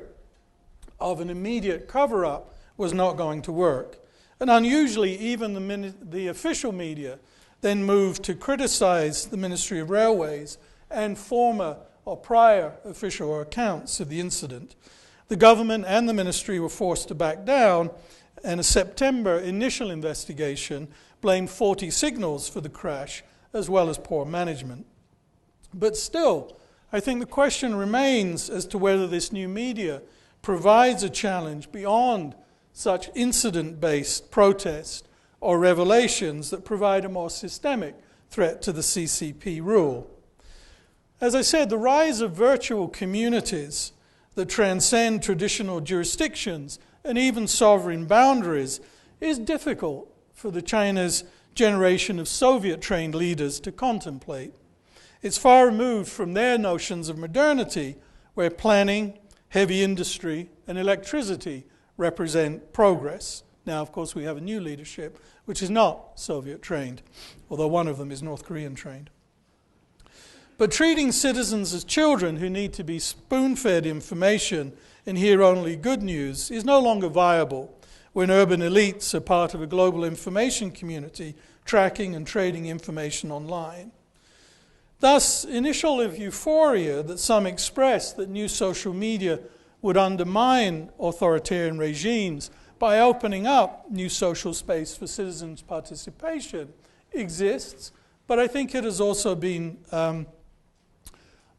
Speaker 3: of an immediate cover-up was not going to work. And unusually, even the official media then moved to criticize the Ministry of Railways and former or prior official accounts of the incident. The government and the ministry were forced to back down, and a September initial investigation blamed 40 signals for the crash, as well as poor management. But still, I think the question remains as to whether this new media provides a challenge beyond such incident-based protest or revelations that provide a more systemic threat to the CCP rule. As I said, the rise of virtual communities that transcend traditional jurisdictions and even sovereign boundaries is difficult for the China's generation of Soviet-trained leaders to contemplate. It's far removed from their notions of modernity, where planning, heavy industry, and electricity represent progress. Now, of course, we have a new leadership, which is not Soviet-trained, although one of them is North Korean-trained. But treating citizens as children who need to be spoon-fed information and hear only good news is no longer viable when urban elites are part of a global information community tracking and trading information online. Thus, initial euphoria that some expressed that new social media would undermine authoritarian regimes by opening up new social space for citizens' participation exists, but I think it has also been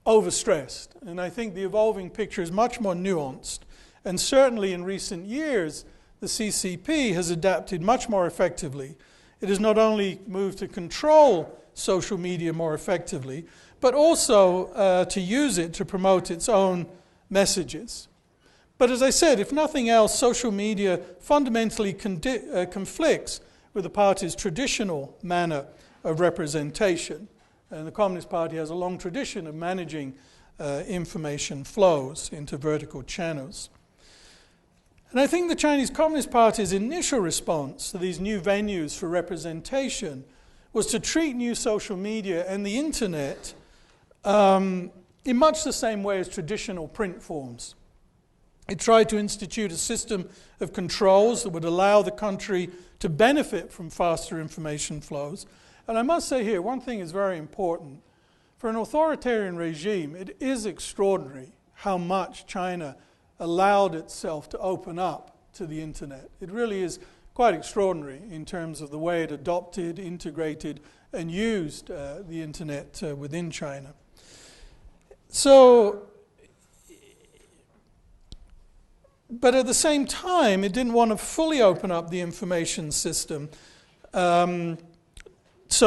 Speaker 3: overstressed. And I think the evolving picture is much more nuanced. And certainly in recent years, the CCP has adapted much more effectively. It has not only moved to control social media more effectively, but also to use it to promote its own messages. But as I said, if nothing else, social media fundamentally conflicts with the party's traditional manner of representation. And the Communist Party has a long tradition of managing information flows into vertical channels. And I think the Chinese Communist Party's initial response to these new venues for representation was to treat new social media and the internet in much the same way as traditional print forms. It tried to institute a system of controls that would allow the country to benefit from faster information flows. And I must say here, one thing is very important. For an authoritarian regime, it is extraordinary how much China allowed itself to open up to the internet. It really is quite extraordinary in terms of the way it adopted, integrated, and used the internet within China. So, but at the same time, it didn't want to fully open up the information system so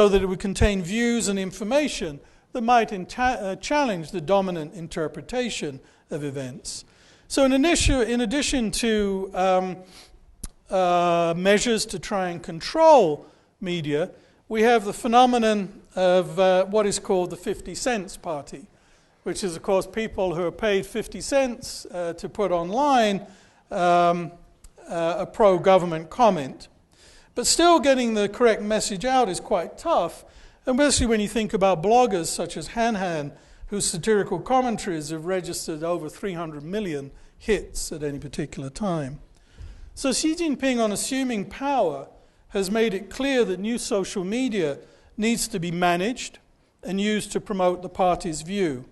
Speaker 3: that it would contain views and information that might challenge the dominant interpretation of events. So in addition to measures to try and control media, we have the phenomenon of what is called the 50 cents party, which is, of course, people who are paid 50 cents to put online a pro-government comment. But still getting the correct message out is quite tough, especially when you think about bloggers such as Han, whose satirical commentaries have registered over 300 million hits at any particular time. So Xi Jinping, on assuming power, has made it clear that new social media needs to be managed and used to promote the party's view.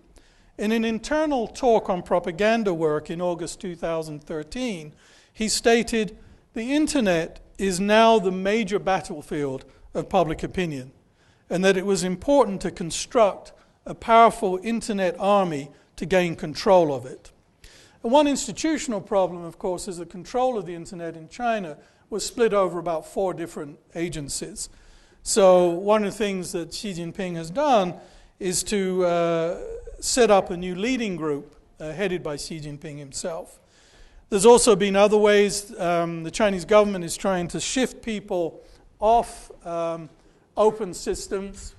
Speaker 3: In an internal talk on propaganda work in August 2013, he stated, "The internet is now the major battlefield of public opinion, and that it was important to construct a powerful internet army to gain control of it." And one institutional problem, of course, is that control of the internet in China was split over about 4 different agencies. So one of the things that Xi Jinping has done is to set up a new leading group headed by Xi Jinping himself. There's also been other ways. The Chinese government is trying to shift people off open systems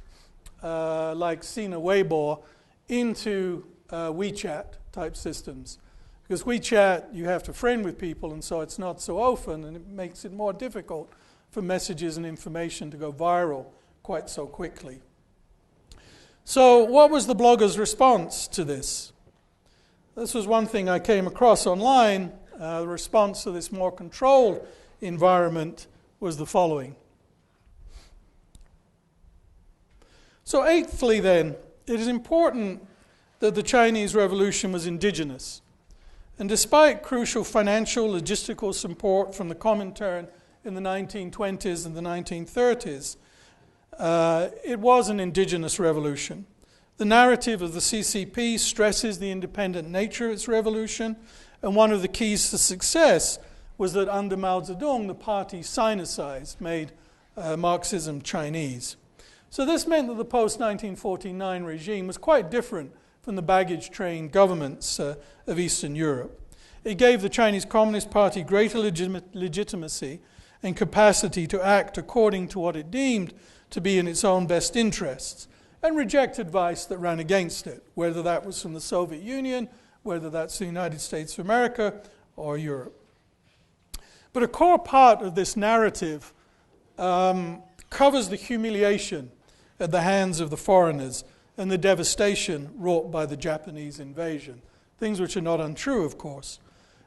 Speaker 3: like Sina Weibo into WeChat-type systems. Because WeChat, you have to friend with people, and so it's not so open, and it makes it more difficult for messages and information to go viral quite so quickly. So what was the bloggers' response to this? This was one thing I came across online. The response to this more controlled environment was the following. So eighthly then, it is important that the Chinese Revolution was indigenous. And despite crucial financial, logistical support from the Comintern in the 1920s and the 1930s, it was an indigenous revolution. The narrative of the CCP stresses the independent nature of its revolution, and one of the keys to success was that under Mao Zedong, the party sinicized, made Marxism Chinese. So this meant that the post-1949 regime was quite different from the baggage-train governments of Eastern Europe. It gave the Chinese Communist Party greater legitimacy and capacity to act according to what it deemed to be in its own best interests, and reject advice that ran against it, whether that was from the Soviet Union, whether that's the United States of America, or Europe. But a core part of this narrative covers the humiliation at the hands of the foreigners and the devastation wrought by the Japanese invasion, things which are not untrue, of course.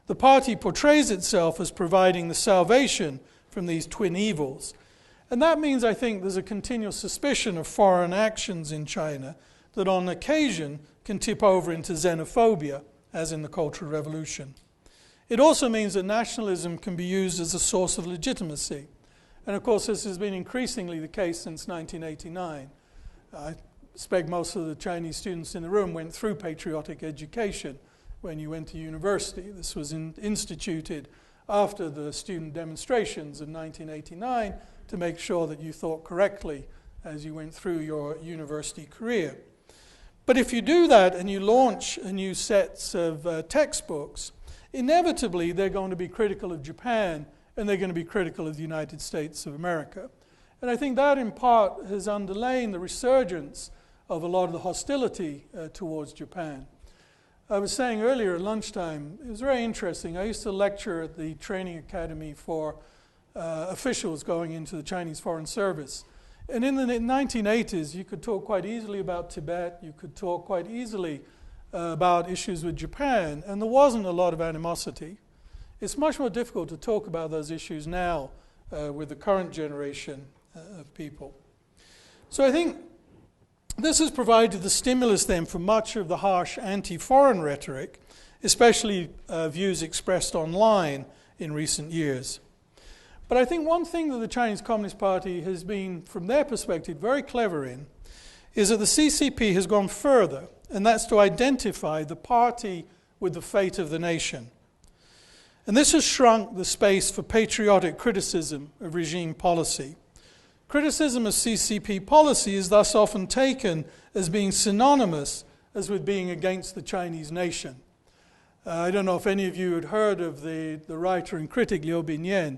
Speaker 3: The party portrays itself as providing the salvation from these twin evils. And that means, I think, there's a continual suspicion of foreign actions in China that on occasion can tip over into xenophobia, as in the Cultural Revolution. It also means that nationalism can be used as a source of legitimacy. And of course, this has been increasingly the case since 1989. I suspect most of the Chinese students in the room went through patriotic education when you went to university. This was instituted after the student demonstrations in 1989 to make sure that you thought correctly as you went through your university career. But if you do that and you launch a new set of textbooks, inevitably they're going to be critical of Japan and they're going to be critical of the United States of America. And I think that in part has underlain the resurgence of a lot of the hostility towards Japan. I was saying earlier at lunchtime, it was very interesting. I used to lecture at the training academy for officials going into the Chinese Foreign Service. And in the 1980s, you could talk quite easily about Tibet, you could talk quite easily about issues with Japan, and there wasn't a lot of animosity. It's much more difficult to talk about those issues now with the current generation of people. So I think this has provided the stimulus then for much of the harsh anti-foreign rhetoric, especially views expressed online in recent years. But I think one thing that the Chinese Communist Party has been, from their perspective, very clever in, is that the CCP has gone further, and that's to identify the party with the fate of the nation. And this has shrunk the space for patriotic criticism of regime policy. Criticism of CCP policy is thus often taken as being synonymous as with being against the Chinese nation. I don't know if any of you had heard of the writer and critic Liu Binyan.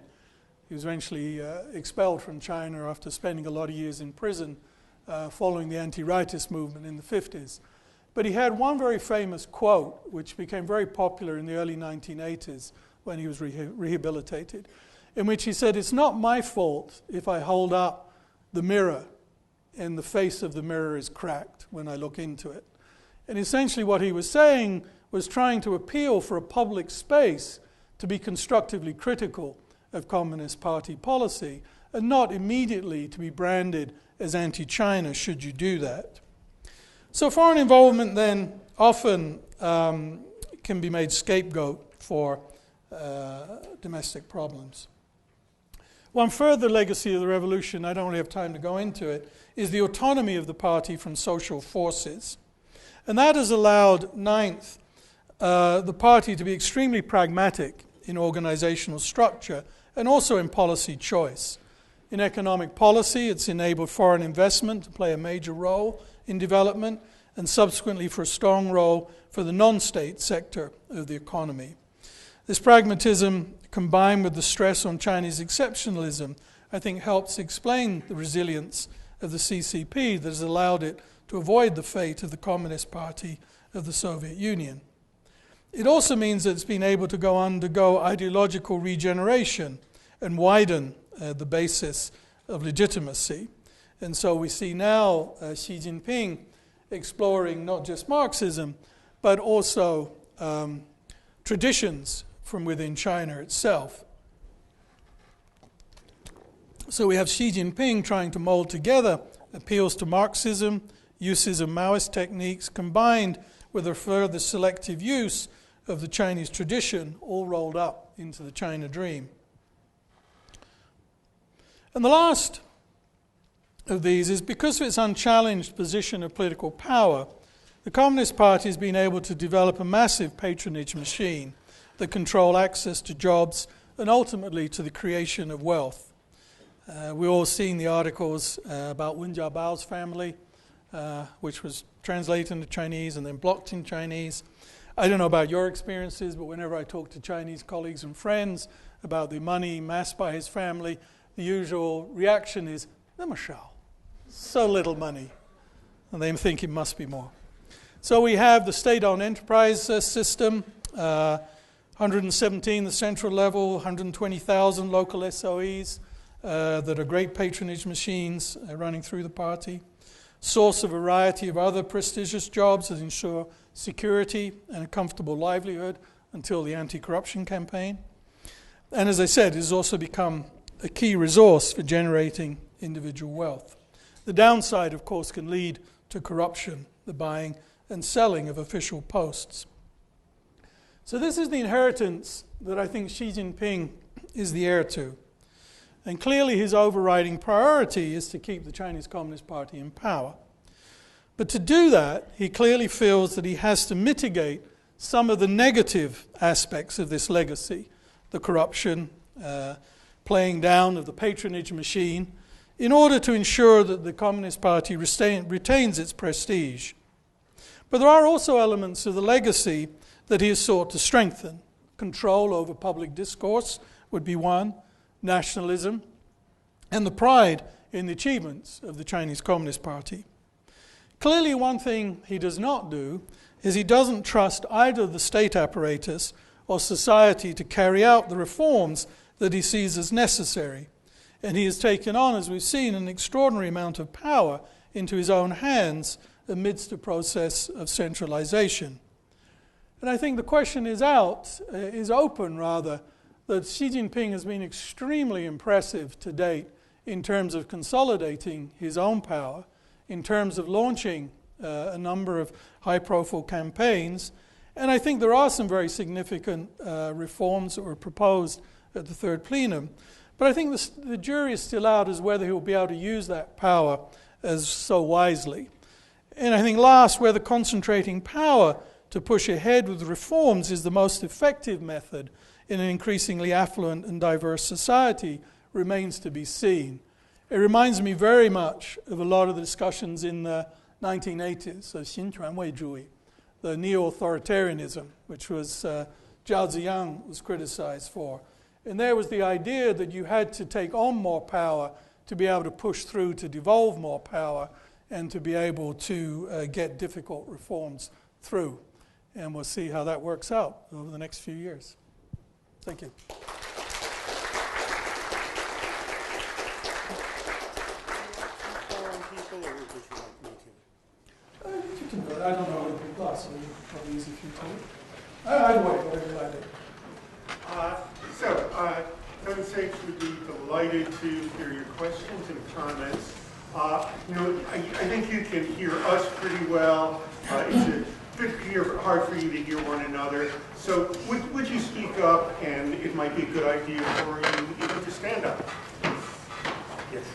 Speaker 3: He was eventually expelled from China after spending a lot of years in prison following the anti-rightist movement in the 50s. But he had one very famous quote, which became very popular in the early 1980s when he was rehabilitated, in which he said, "It's not my fault if I hold up the mirror and the face of the mirror is cracked when I look into it." And essentially what he was saying was trying to appeal for a public space to be constructively critical of Communist Party policy and not immediately to be branded as anti-China should you do that. So foreign involvement then often can be made scapegoat for domestic problems. One further legacy of the revolution, I don't really have time to go into it, is the autonomy of the party from social forces. And that has allowed, ninth, the party to be extremely pragmatic in organizational structure and also in policy choice. In economic policy, it's enabled foreign investment to play a major role in development and subsequently for a strong role for the non-state sector of the economy. This pragmatism, combined with the stress on Chinese exceptionalism, I think helps explain the resilience of the CCP that has allowed it to avoid the fate of the Communist Party of the Soviet Union. It also means that it's been able to undergo ideological regeneration and widen the basis of legitimacy. And so we see now Xi Jinping exploring not just Marxism, but also traditions from within China itself. So we have Xi Jinping trying to mold together appeals to Marxism, uses of Maoist techniques, combined with a further selective use of the Chinese tradition, all rolled up into the China dream. And the last of these is because of its unchallenged position of political power, the Communist Party has been able to develop a massive patronage machine that control access to jobs and ultimately to the creation of wealth. We've all seen the articles about Wen Jiabao's family, which was translated into Chinese and then blocked in Chinese. I don't know about your experiences, but whenever I talk to Chinese colleagues and friends about the money amassed by his family, the usual reaction is, so little money. And they think it must be more. So we have the state-owned enterprise system, 117 the central level, 120,000 local SOEs that are great patronage machines running through the party. Source a variety of other prestigious jobs that ensure security and a comfortable livelihood until the anti-corruption campaign. And as I said, it has also become a key resource for generating individual wealth. The downside, of course, can lead to corruption, the buying and selling of official posts. So this is the inheritance that I think Xi Jinping is the heir to. And clearly his overriding priority is to keep the Chinese Communist Party in power. But to do that, he clearly feels that he has to mitigate some of the negative aspects of this legacy, the corruption, playing down of the patronage machine, in order to ensure that the Communist Party retains its prestige. But there are also elements of the legacy that he has sought to strengthen. Control over public discourse would be one, nationalism, and the pride in the achievements of the Chinese Communist Party. Clearly, one thing he does not do is he doesn't trust either the state apparatus or society to carry out the reforms that he sees as necessary. And he has taken on, as we've seen, an extraordinary amount of power into his own hands amidst a process of centralization. And I think the question is open, that Xi Jinping has been extremely impressive to date in terms of consolidating his own power, in terms of launching a number of high-profile campaigns. And I think there are some very significant reforms that were proposed at the third plenum. But I think the jury is still out as whether he'll be able to use that power as so wisely. And I think last, whether concentrating power to push ahead with reforms is the most effective method in an increasingly affluent and diverse society remains to be seen. It reminds me very much of a lot of the discussions in the 1980s of 新权威主义, the neo-authoritarianism, which was Zhao Ziyang was criticized for. And there was the idea that you had to take on more power to be able to push through, to devolve more power, and to be able to get difficult reforms through. And we'll see how that works out over the next few years. Thank you. You can do it. I don't know what people are, so it's probably easy for you to do. I'd wait, whatever you like to do.
Speaker 1: Tony Saich would be delighted to hear your questions and comments. I think you can hear us pretty well. It's hard for you to hear one another. So would you speak up, and it might be a good idea for you even to stand up. Yes.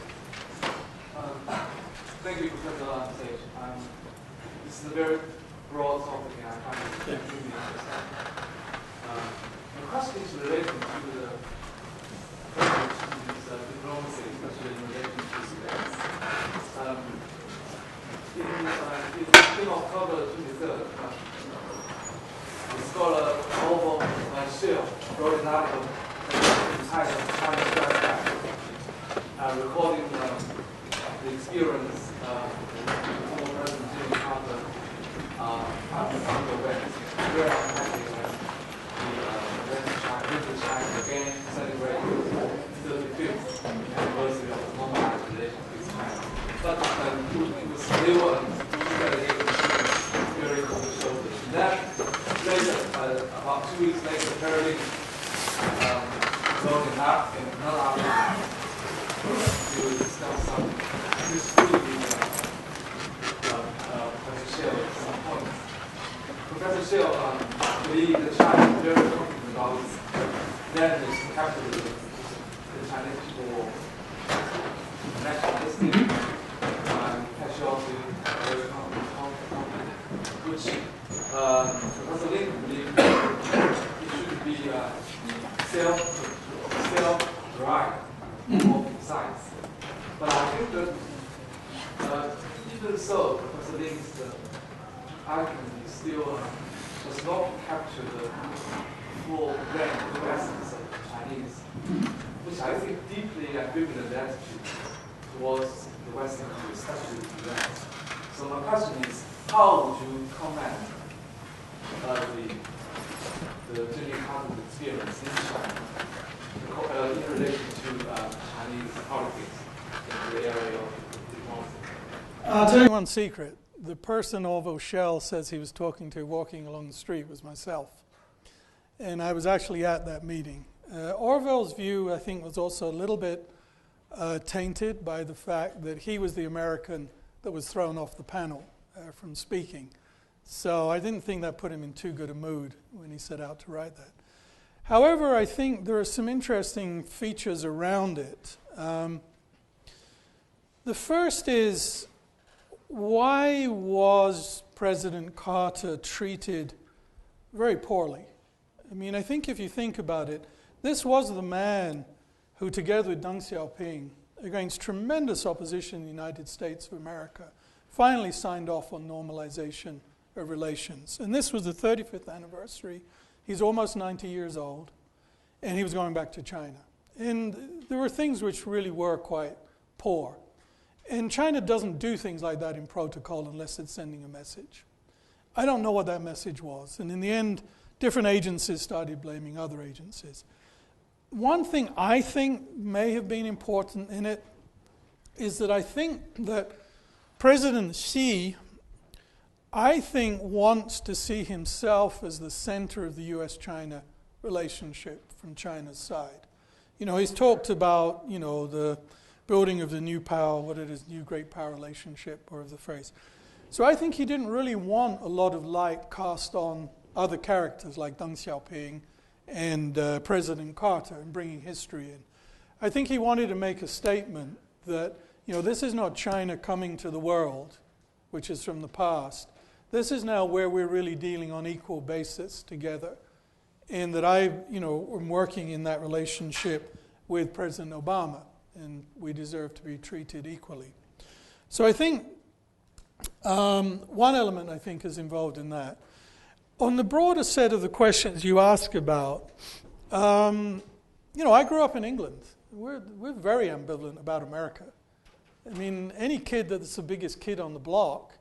Speaker 4: Thank you, Professor Saich. This is a very broad topic, and I find it extremely interesting. The question is related to the diplomacy, especially in relation to space. In October 23rd, the scholar Ovo Shil wrote an article entitled China's Flashback, recording the experience of former President Jimmy Carter on the West, where the China again celebrated the 35th anniversary of the normalized relations with China. But it was still very over the shoulder. Then later, about 2 weeks later, Caroline wrote another article to discuss some disputing Professor Shil at some point. Professor Shil believed that China is very confident about its readiness to capture the Chinese people nationalistic patriotic, very confident, which Professor Lincoln believed it should be self-derived on both sides. But I think that even so, Professor Lincoln's argument still does not capture the full range of essence of the Chinese, which I think deeply ambivalent attitude towards the Western countries, especially the US. So my question is, how would you comment the Jimmy Carter experience in China in relation to Chinese politics in the area of diplomacy?
Speaker 3: I'll tell you one secret. The person Orville Schell says he was talking to walking along the street was myself. And I was actually at that meeting. Orville's view, I think, was also a little bit tainted by the fact that he was the American that was thrown off the panel from speaking. So I didn't think that put him in too good a mood when he set out to write that. However, I think there are some interesting features around it. The first is, why was President Carter treated very poorly? I mean, I think if you think about it, this was the man who, together with Deng Xiaoping, against tremendous opposition in the United States of America, finally signed off on normalization of relations. And this was the 35th anniversary. He's almost 90 years old, and he was going back to China. And there were things which really were quite poor. And China doesn't do things like that in protocol unless it's sending a message. I don't know what that message was. And in the end, different agencies started blaming other agencies. One thing I think may have been important in it is that I think that President Xi, I think, wants to see himself as the center of the U.S.-China relationship from China's side. You know, he's talked about, you know, the building of the new power, what it is, new great power relationship, or of the phrase. So I think he didn't really want a lot of light cast on other characters like Deng Xiaoping and President Carter and bringing history in. I think he wanted to make a statement that, this is not China coming to the world, which is from the past. This is now where we're really dealing on equal basis together. And that I, am working in that relationship with President Obama, and we deserve to be treated equally. So I think one element, I think, is involved in that. On the broader set of the questions you ask about, I grew up in England. We're very ambivalent about America. I mean, any kid that's the biggest kid on the block,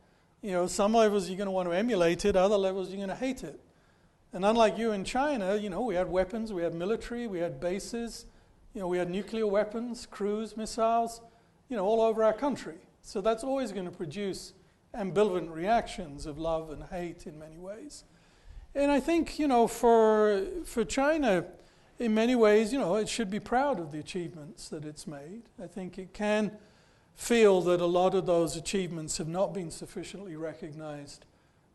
Speaker 3: some levels you're going to want to emulate it, other levels you're going to hate it. And unlike you in China, we had weapons, we had military, we had bases, we had nuclear weapons, cruise missiles, all over our country. So that's always going to produce ambivalent reactions of love and hate in many ways. And I think, for China, in many ways, it should be proud of the achievements that it's made. I think it can feel that a lot of those achievements have not been sufficiently recognized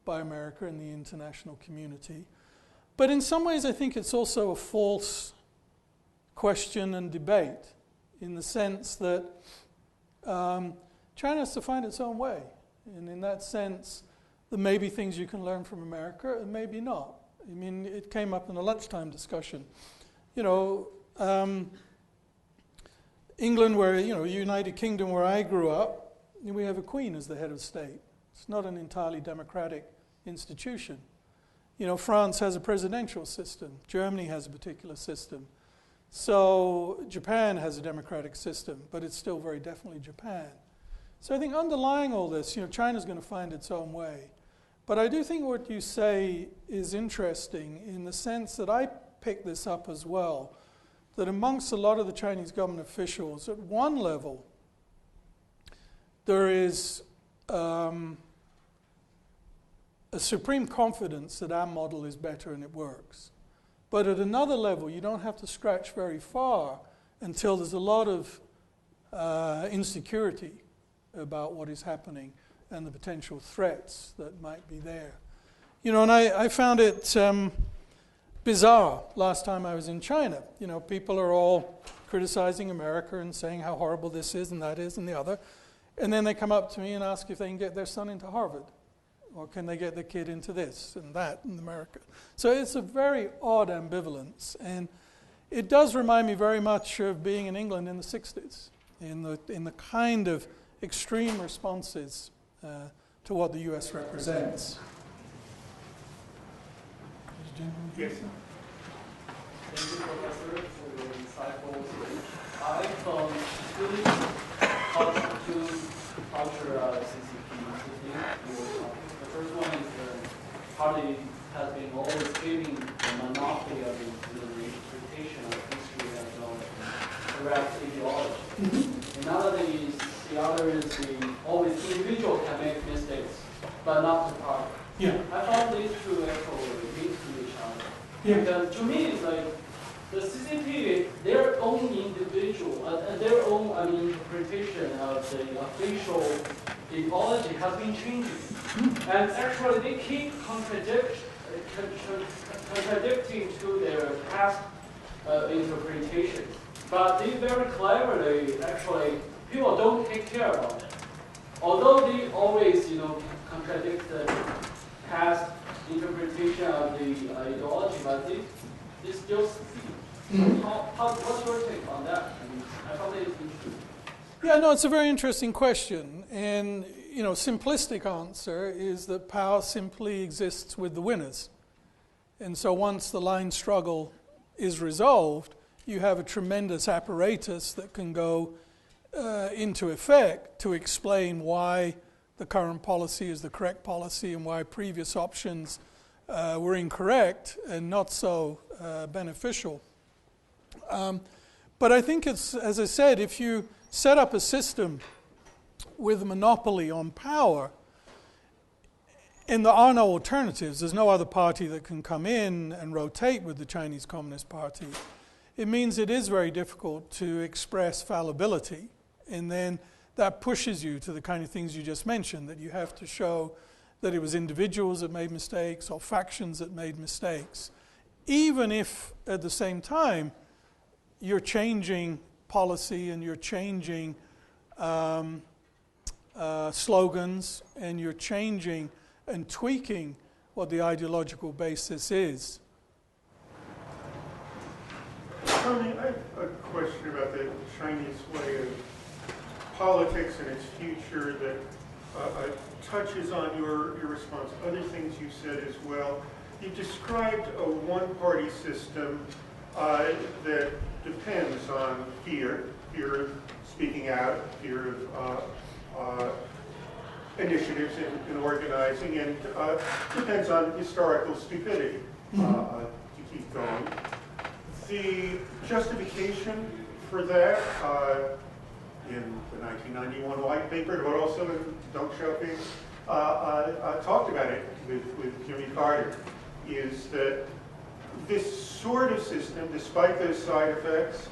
Speaker 3: by America and the international community. But in some ways, I think it's also a false question and debate in the sense that China has to find its own way. And in that sense, there may be things you can learn from America and maybe not. I mean, it came up in the lunchtime discussion. England, where, United Kingdom, where I grew up, we have a queen as the head of state. It's not an entirely democratic institution. France has a presidential system. Germany has a particular system. So Japan has a democratic system, but it's still very definitely Japan. So I think underlying all this, China's going to find its own way. But I do think what you say is interesting in the sense that I picked this up as well, that amongst a lot of the Chinese government officials, at one level, there is a supreme confidence that our model is better and it works. But at another level, you don't have to scratch very far until there's a lot of insecurity about what is happening and the potential threats that might be there. And I found it bizarre last time I was in China. People are all criticizing America and saying how horrible this is and that is and the other. And then they come up to me and ask if they can get their son into Harvard. Or can they get their kid into this and that in America? So it's a very odd ambivalence. And it does remind me very much of being in England in the 60s, in the kind of extreme responses to what the U.S. represents.
Speaker 1: Yes.
Speaker 5: Thank you, Professor, for your insightful speech. I found really two culture CCP The first one is the party has been always giving the monopoly of the interpretation of history as well as correct ideology. Another thing is, the other is always individual can make mistakes, but not the party.
Speaker 3: Yeah.
Speaker 5: I found these two actually relate to each other.
Speaker 3: Yeah.
Speaker 5: Because to me, it's like the CCP, their own individual, their own interpretation of the official ideology has been changing. And actually, they keep contradicting to their past interpretation. But they very cleverly, actually, people don't take care of it. Although they always, contradict the past interpretation of the ideology, but they still succeed. What's your take on that? I found it interesting.
Speaker 3: Yeah, no, it's a very interesting question. And, simplistic answer is that power simply exists with the winners. And so once the line struggle is resolved, you have a tremendous apparatus that can go into effect to explain why the current policy is the correct policy and why previous options were incorrect and not so beneficial. But I think it's, as I said, if you set up a system with a monopoly on power, and there are no alternatives, there's no other party that can come in and rotate with the Chinese Communist Party, it means it is very difficult to express fallibility. And then that pushes you to the kind of things you just mentioned, that you have to show that it was individuals that made mistakes or factions that made mistakes, even if at the same time you're changing policy and you're changing slogans and you're changing and tweaking what the ideological basis is.
Speaker 1: Tony, I have a question about the Chinese way of politics and its future that touches on your response. Other things you said as well. You described a one-party system that depends on fear of speaking out, fear of initiatives in organizing, and depends on historical stupidity to keep going. The justification for that in the 1991 white paper, but also in Deng Xiaoping talked about it with Jimmy Carter, is that this sort of system, despite those side effects,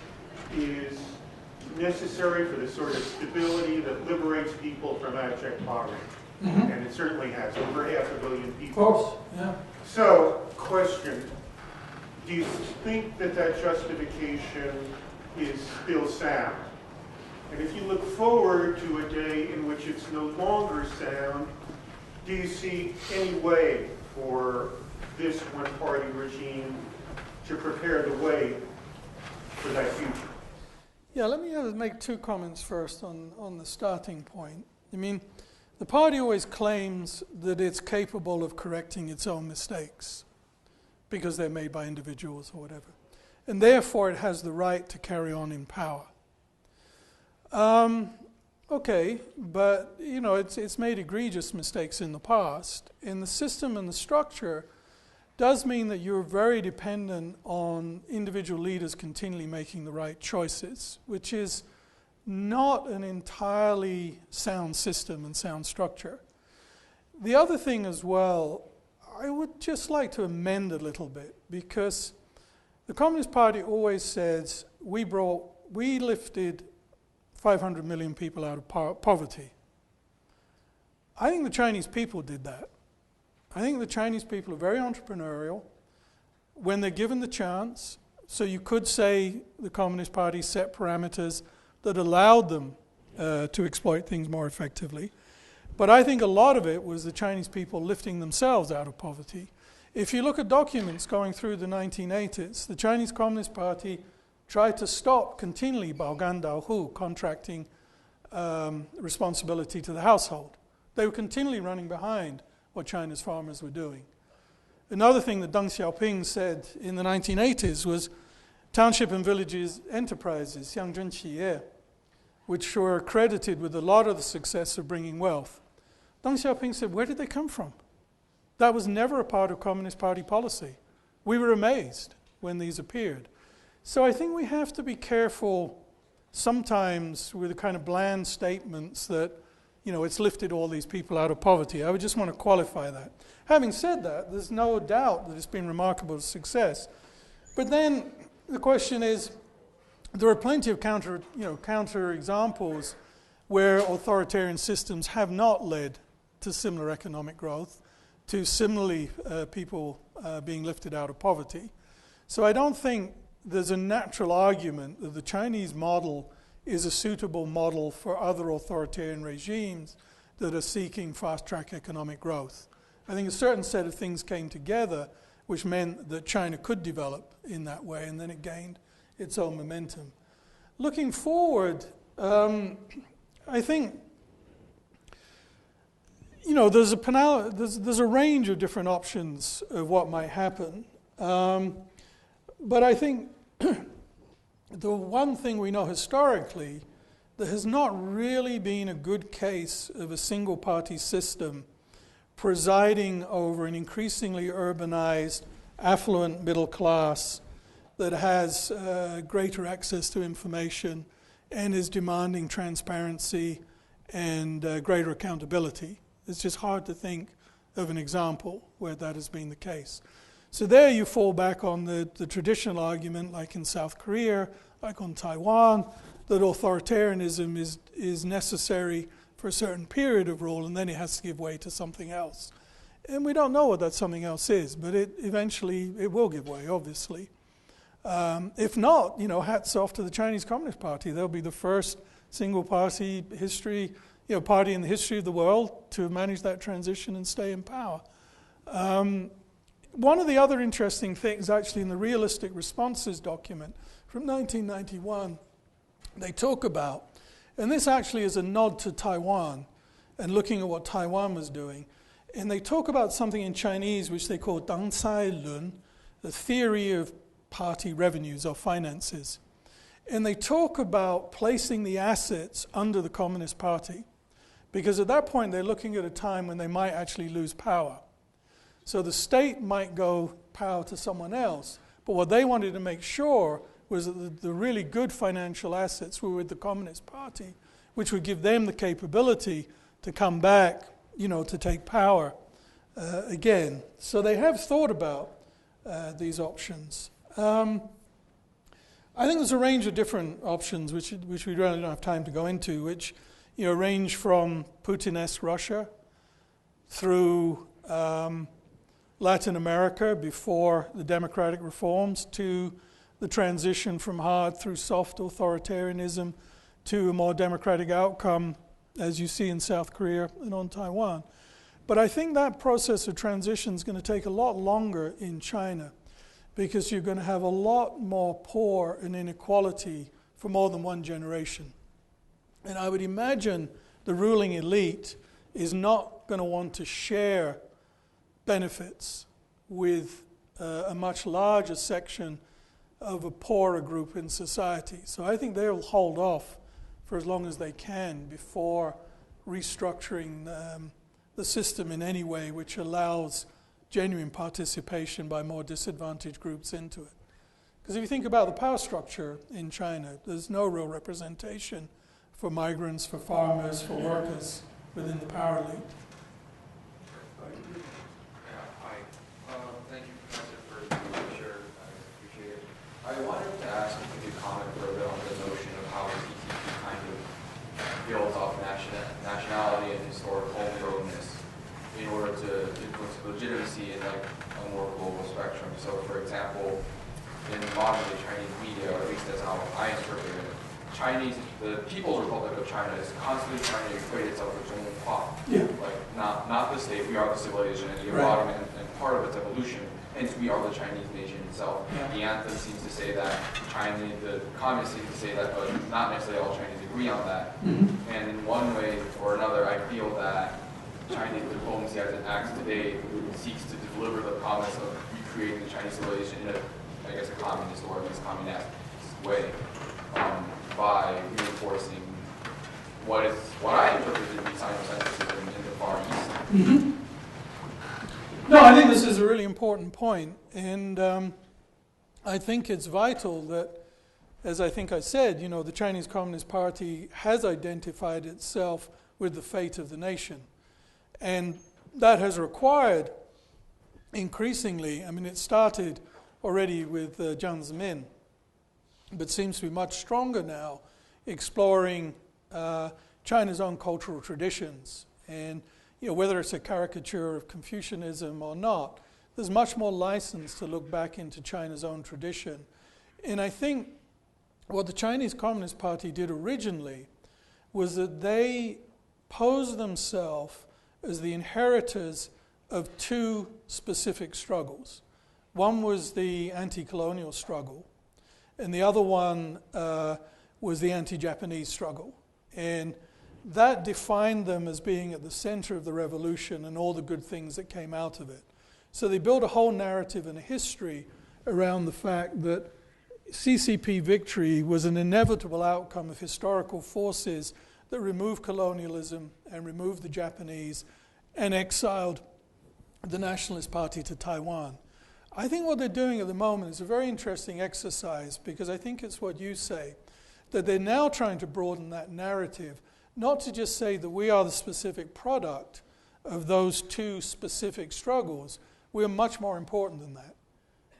Speaker 1: is necessary for the sort of stability that liberates people from abject poverty. And it certainly has, over 500 million people.
Speaker 3: Of course, yeah.
Speaker 1: So, question, do you think that that justification is still sound? And if you look forward to a day in which it's no longer sound, do you see any way for this one-party regime to prepare the way for that future?
Speaker 3: Yeah, let me make two comments first on the starting point. I mean, the party always claims that it's capable of correcting its own mistakes because they're made by individuals or whatever. And therefore, it has the right to carry on in power. Okay, but, you know, it's made egregious mistakes in the past. And the system and the structure does mean that you're very dependent on individual leaders continually making the right choices, which is not an entirely sound system and sound structure. The other thing as well, I would just like to amend a little bit, because the Communist Party always says we lifted 500 million people out of poverty. I think the Chinese people did that. I think the Chinese people are very entrepreneurial when they're given the chance. So you could say the Communist Party set parameters that allowed them to exploit things more effectively. But I think a lot of it was the Chinese people lifting themselves out of poverty. If you look at documents going through the 1980s, the Chinese Communist Party tried to stop continually Baogan Daohu contracting responsibility to the household. They were continually running behind what China's farmers were doing. Another thing that Deng Xiaoping said in the 1980s was township and villages enterprises, Xiangzhen Qiyue, which were credited with a lot of the success of bringing wealth. Deng Xiaoping said, where did they come from? That was never a part of Communist Party policy. We were amazed when these appeared. So I think we have to be careful sometimes with the kind of bland statements that, you know, it's lifted all these people out of poverty. I would just want to qualify that. Having said that, there's no doubt that it's been remarkable success. But then the question is, there are plenty of counter examples where authoritarian systems have not led to similar economic growth, to similarly people being lifted out of poverty. So I don't think there's a natural argument that the Chinese model is a suitable model for other authoritarian regimes that are seeking fast-track economic growth. I think a certain set of things came together which meant that China could develop in that way, and then it gained its own momentum. Looking forward, I think, you know, there's a range of different options of what might happen. But I think the one thing we know historically, there has not really been a good case of a single-party system presiding over an increasingly urbanized, affluent middle class that has greater access to information and is demanding transparency and greater accountability. It's just hard to think of an example where that has been the case. So there you fall back on the traditional argument, like in South Korea, like on Taiwan, that authoritarianism is necessary for a certain period of rule, and then it has to give way to something else. And we don't know what that something else is, but eventually it will give way, obviously. If not, hats off to the Chinese Communist Party. They'll be the first single-party party in the history of the world to manage that transition and stay in power. One of the other interesting things, actually, in the Realistic Responses document from 1991, they talk about, and this actually is a nod to Taiwan and looking at what Taiwan was doing, and they talk about something in Chinese which they call Dang Cai Lun, the theory of party revenues or finances. And they talk about placing the assets under the Communist Party, because at that point they're looking at a time when they might actually lose power. So the state might go power to someone else, but what they wanted to make sure was that the really good financial assets were with the Communist Party, which would give them the capability to come back, to take power again. So they have thought about these options. I think there's a range of different options, which we really don't have time to go into, which range from Putin-esque Russia through Latin America before the democratic reforms, to the transition from hard through soft authoritarianism to a more democratic outcome, as you see in South Korea and on Taiwan. But I think that process of transition is going to take a lot longer in China, because you're going to have a lot more poor and inequality for more than one generation. And I would imagine the ruling elite is not going to want to share benefits with a much larger section of a poorer group in society. So I think they'll hold off for as long as they can before restructuring the system in any way which allows genuine participation by more disadvantaged groups into it. Because if you think about the power structure in China, there's no real representation for migrants, for farmers, for workers within the power elite.
Speaker 6: Thank you, Professor, for the share. I appreciate it. I wanted to ask if you could comment for a bit on the notion of how the PTP kind of builds off nationality and historic homegrownness in order to influence legitimacy in like a more global spectrum. So, for example, in modern day Chinese media, or at least that's how I interpret it, the People's Republic of China is constantly trying to equate itself with Zhonghua.
Speaker 3: Yeah.
Speaker 6: Like not the state, we are the civilization and the
Speaker 3: Right.
Speaker 6: embodiment and part of its evolution. Hence, we are the Chinese nation itself.
Speaker 3: Yeah.
Speaker 6: The anthem seems to say that, the communists seem to say that, but not necessarily all Chinese agree on that.
Speaker 3: Mm-hmm.
Speaker 6: And in one way or another, I feel that Chinese diplomacy as it acts today seeks to deliver the promise of recreating the Chinese civilization in a communist or at least communist way, by reinforcing what I interpret to be Sino-centricism in the Far East.
Speaker 3: Mm-hmm. No, I think this is a really important point, and I think it's vital that, as I think I said, the Chinese Communist Party has identified itself with the fate of the nation. And that has required, increasingly, it started already with Jiang Zemin, but seems to be much stronger now, exploring China's own cultural traditions. And whether it's a caricature of Confucianism or not, there's much more license to look back into China's own tradition. And I think what the Chinese Communist Party did originally was that they posed themselves as the inheritors of two specific struggles. One was the anti-colonial struggle, and the other one was the anti-Japanese struggle. And that defined them as being at the center of the revolution and all the good things that came out of it. So they built a whole narrative and a history around the fact that CCP victory was an inevitable outcome of historical forces that removed colonialism and removed the Japanese and exiled the Nationalist Party to Taiwan. I think what they're doing at the moment is a very interesting exercise, because I think it's what you say, that they're now trying to broaden that narrative, not to just say that we are the specific product of those two specific struggles. We are much more important than that.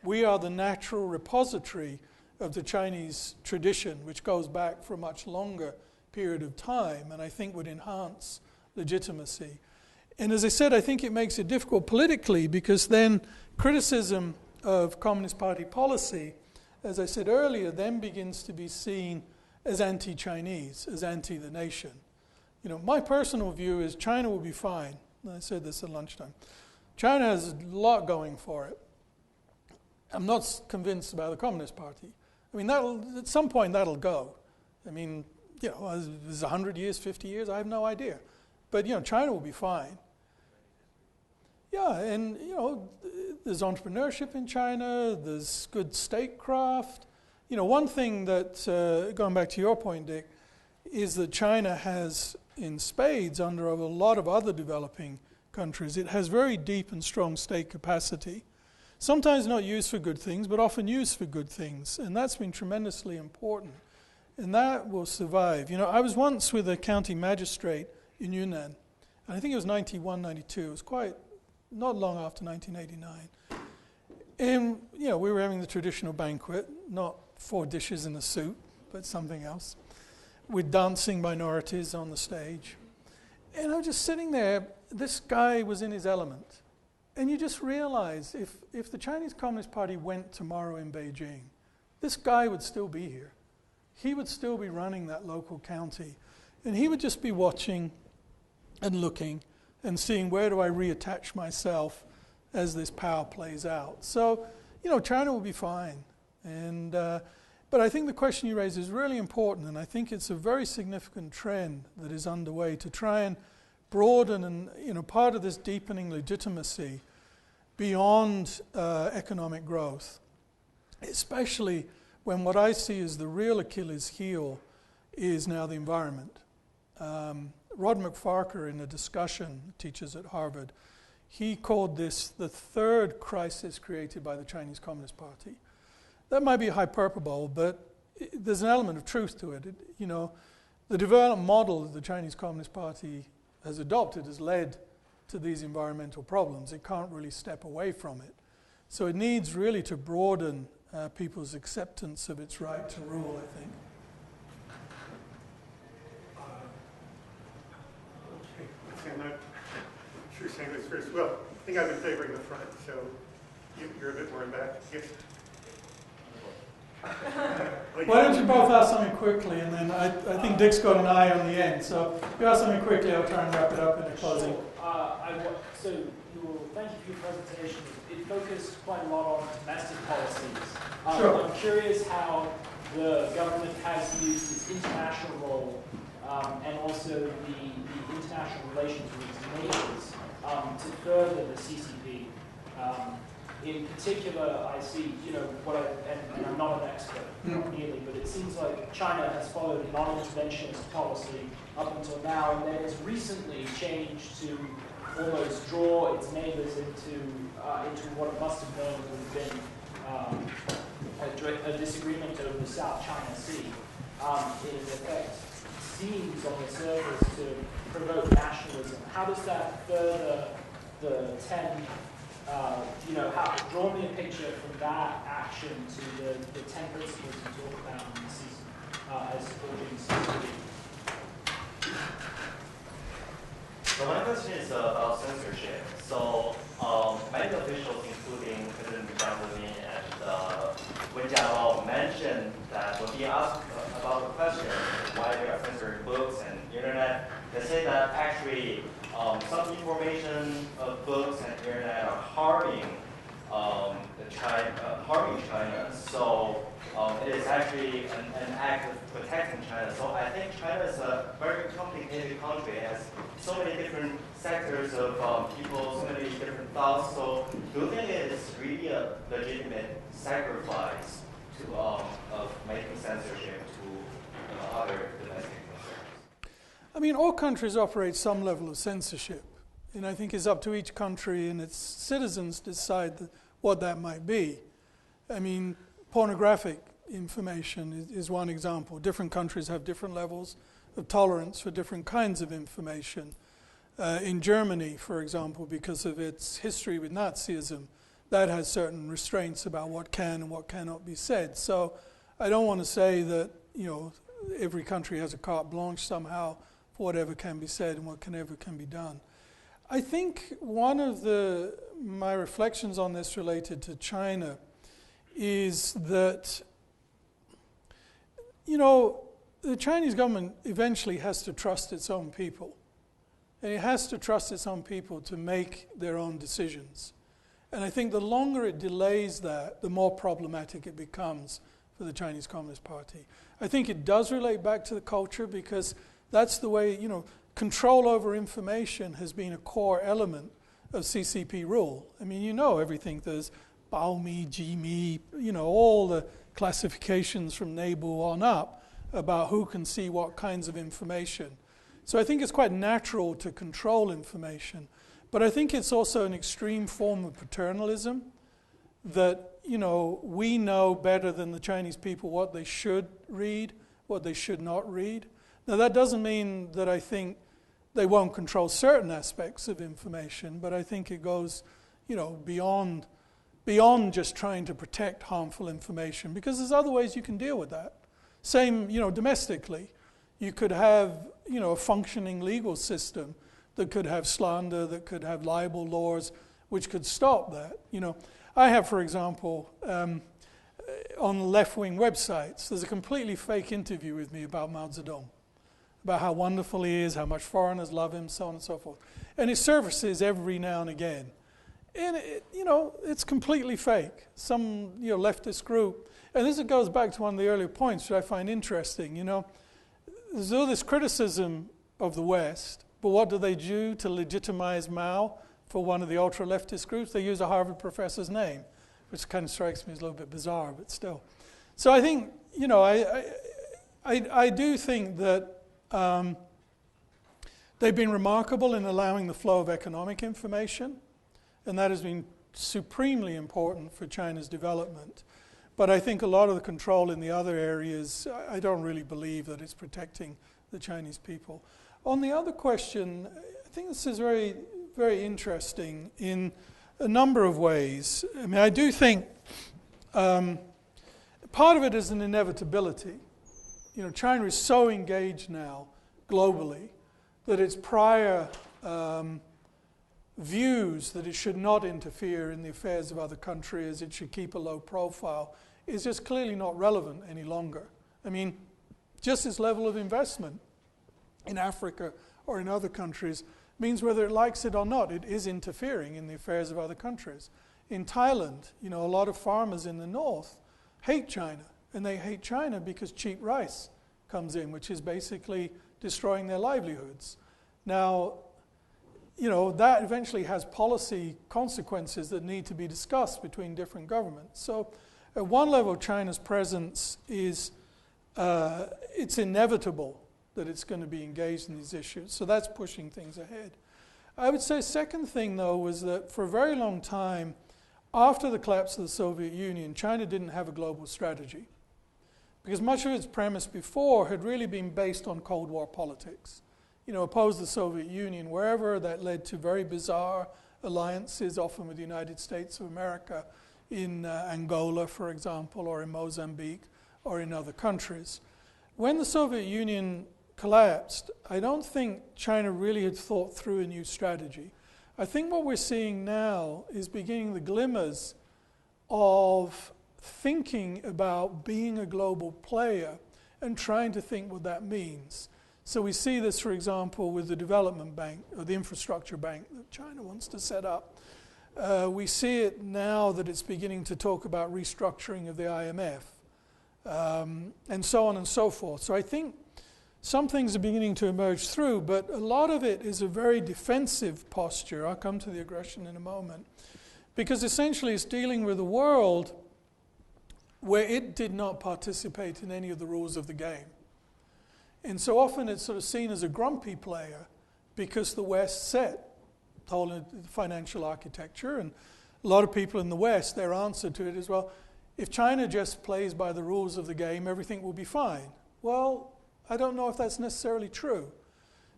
Speaker 3: We are the natural repository of the Chinese tradition, which goes back for a much longer period of time, and I think would enhance legitimacy. And as I said, I think it makes it difficult politically, because then criticism of Communist Party policy as I said earlier, then begins to be seen as anti-Chinese, as anti the nation. You know, my personal view is China will be fine. I said this at lunchtime. China has a lot going for it. I'm not convinced about the Communist Party. I mean, at some point that'll go. I mean, you know, is it 100 years, 50 years? I have no idea. But, you know, China will be fine. Yeah, and, you know, there's entrepreneurship in China, there's good statecraft. You know, one thing that, going back to your point, Dick, is that China has in spades under a lot of other developing countries. It has very deep and strong state capacity. Sometimes not used for good things, but often used for good things. And that's been tremendously important. And that will survive. You know, I was once with a county magistrate in Yunnan, and I think it was 91, 92. It was quite not long after 1989. And, you know, we were having the traditional banquet, not 4 dishes and a soup, but something else, with dancing minorities on the stage. And I was just sitting there. This guy was in his element. And you just realize if the Chinese Communist Party went tomorrow in Beijing, this guy would still be here. He would still be running that local county. And he would just be watching and looking and seeing where do I reattach myself as this power plays out. So, you know, China will be fine. And but I think the question you raise is really important, and I think it's a very significant trend that is underway to try and broaden and, you know, part of this deepening legitimacy beyond economic growth, especially when what I see as the real Achilles heel is now the environment. Rod McFarker, in a discussion, teaches at Harvard, he called this the third crisis created by the Chinese Communist Party. That might be hyperbole, but there's an element of truth to it. You know, the development model that the Chinese Communist Party has adopted has led to these environmental problems. It can't really step away from it. So it needs really to broaden people's acceptance of its right to rule, I think.
Speaker 1: Okay, I'm not sure saying this first. Well, I think I've been favoring the front, so you're a bit more in back. Yes.
Speaker 3: Why don't you both ask something quickly, and then I think Dick's got an eye on the end. So if you ask something quickly, I'll try and wrap it up in a closing.
Speaker 7: Thank you for your presentation. It focused quite a lot on domestic policies.
Speaker 3: Sure.
Speaker 7: I'm curious how the government has used its international role and also the international relations with its neighbors to further the CCP. In particular, I see, you know, and I'm not an expert, not nearly, but it seems like China has followed a non-interventionist policy up until now, and then has recently changed to almost draw its neighbors into what it must have known would have been a disagreement over the South China Sea. It in effect seems on the surface to provoke nationalism. How does that further the 10? Draw me a picture from that action to the 10 principles you talk about in the season as supporting CCP.
Speaker 8: So my question is about censorship. So many officials, including President Benjamin and Wen Jiabao, mentioned that when he asked about the question why they are censoring books and internet, they say that actually some information of books and internet are harming China. So it is actually an act of protecting China. So I think China is a very complicated country. It has so many different sectors of people, so many different thoughts. So do you think it is really a legitimate sacrifice of making censorship to other domestic concerns?
Speaker 3: I mean, all countries operate some level of censorship, and I think it's up to each country and its citizens to decide what that might be. I mean, pornographic information is one example. Different countries have different levels of tolerance for different kinds of information. In Germany, for example, because of its history with Nazism, that has certain restraints about what can and what cannot be said. So I don't want to say that, you know, every country has a carte blanche somehow for whatever can be said and whatever can be done. I think one of my reflections on this related to China is that the Chinese government eventually has to trust its own people. And it has to trust its own people to make their own decisions. And I think the longer it delays that, the more problematic it becomes for the Chinese Communist Party. I think it does relate back to the culture because that's the way, control over information has been a core element of CCP rule. I mean, everything. There's Bao Mi, Ji Mi, all the classifications from Neighbor on up about who can see what kinds of information. So I think it's quite natural to control information. But I think it's also an extreme form of paternalism that, we know better than the Chinese people what they should read, what they should not read. Now, that doesn't mean that I think they won't control certain aspects of information, but I think it goes, beyond just trying to protect harmful information, because there's other ways you can deal with that. Same, domestically. You could have, a functioning legal system that could have slander, that could have libel laws, which could stop that. I have, for example, on left-wing websites, there's a completely fake interview with me about Mao Zedong, about how wonderful he is, how much foreigners love him, so on and so forth. And it surfaces every now and again. And, it's completely fake. Some, leftist group. And this goes back to one of the earlier points that I find interesting. There's all this criticism of the West, but what do they do to legitimize Mao for one of the ultra-leftist groups? They use a Harvard professor's name, which kind of strikes me as a little bit bizarre, but still. So I think, I do think that they've been remarkable in allowing the flow of economic information, and that has been supremely important for China's development. But I think a lot of the control in the other areas, I don't really believe that it's protecting the Chinese people. On the other question, I think this is very, very interesting in a number of ways. I mean, I do think part of it is an inevitability. China is so engaged now globally that its prior views that it should not interfere in the affairs of other countries, it should keep a low profile, is just clearly not relevant any longer. I mean, just its level of investment in Africa or in other countries means whether it likes it or not, it is interfering in the affairs of other countries. In Thailand, a lot of farmers in the north hate China, and they hate China because cheap rice comes in, which is basically destroying their livelihoods. Now, that eventually has policy consequences that need to be discussed between different governments. So at one level, China's presence is, it's inevitable that it's going to be engaged in these issues. So that's pushing things ahead. I would say second thing, though, was that for a very long time, after the collapse of the Soviet Union, China didn't have a global strategy, because much of its premise before had really been based on Cold War politics. Oppose the Soviet Union wherever. That led to very bizarre alliances, often with the United States of America, in Angola, for example, or in Mozambique, or in other countries. When the Soviet Union collapsed, I don't think China really had thought through a new strategy. I think what we're seeing now is beginning the glimmers of thinking about being a global player and trying to think what that means. So we see this, for example, with the development bank, or the infrastructure bank that China wants to set up. We see it now that it's beginning to talk about restructuring of the IMF, and so on and so forth. So I think some things are beginning to emerge through, but a lot of it is a very defensive posture. I'll come to the aggression in a moment. Because essentially it's dealing with a world where it did not participate in any of the rules of the game. And so often it's sort of seen as a grumpy player because the West set the whole financial architecture. And a lot of people in the West, their answer to it is, well, if China just plays by the rules of the game, everything will be fine. Well, I don't know if that's necessarily true.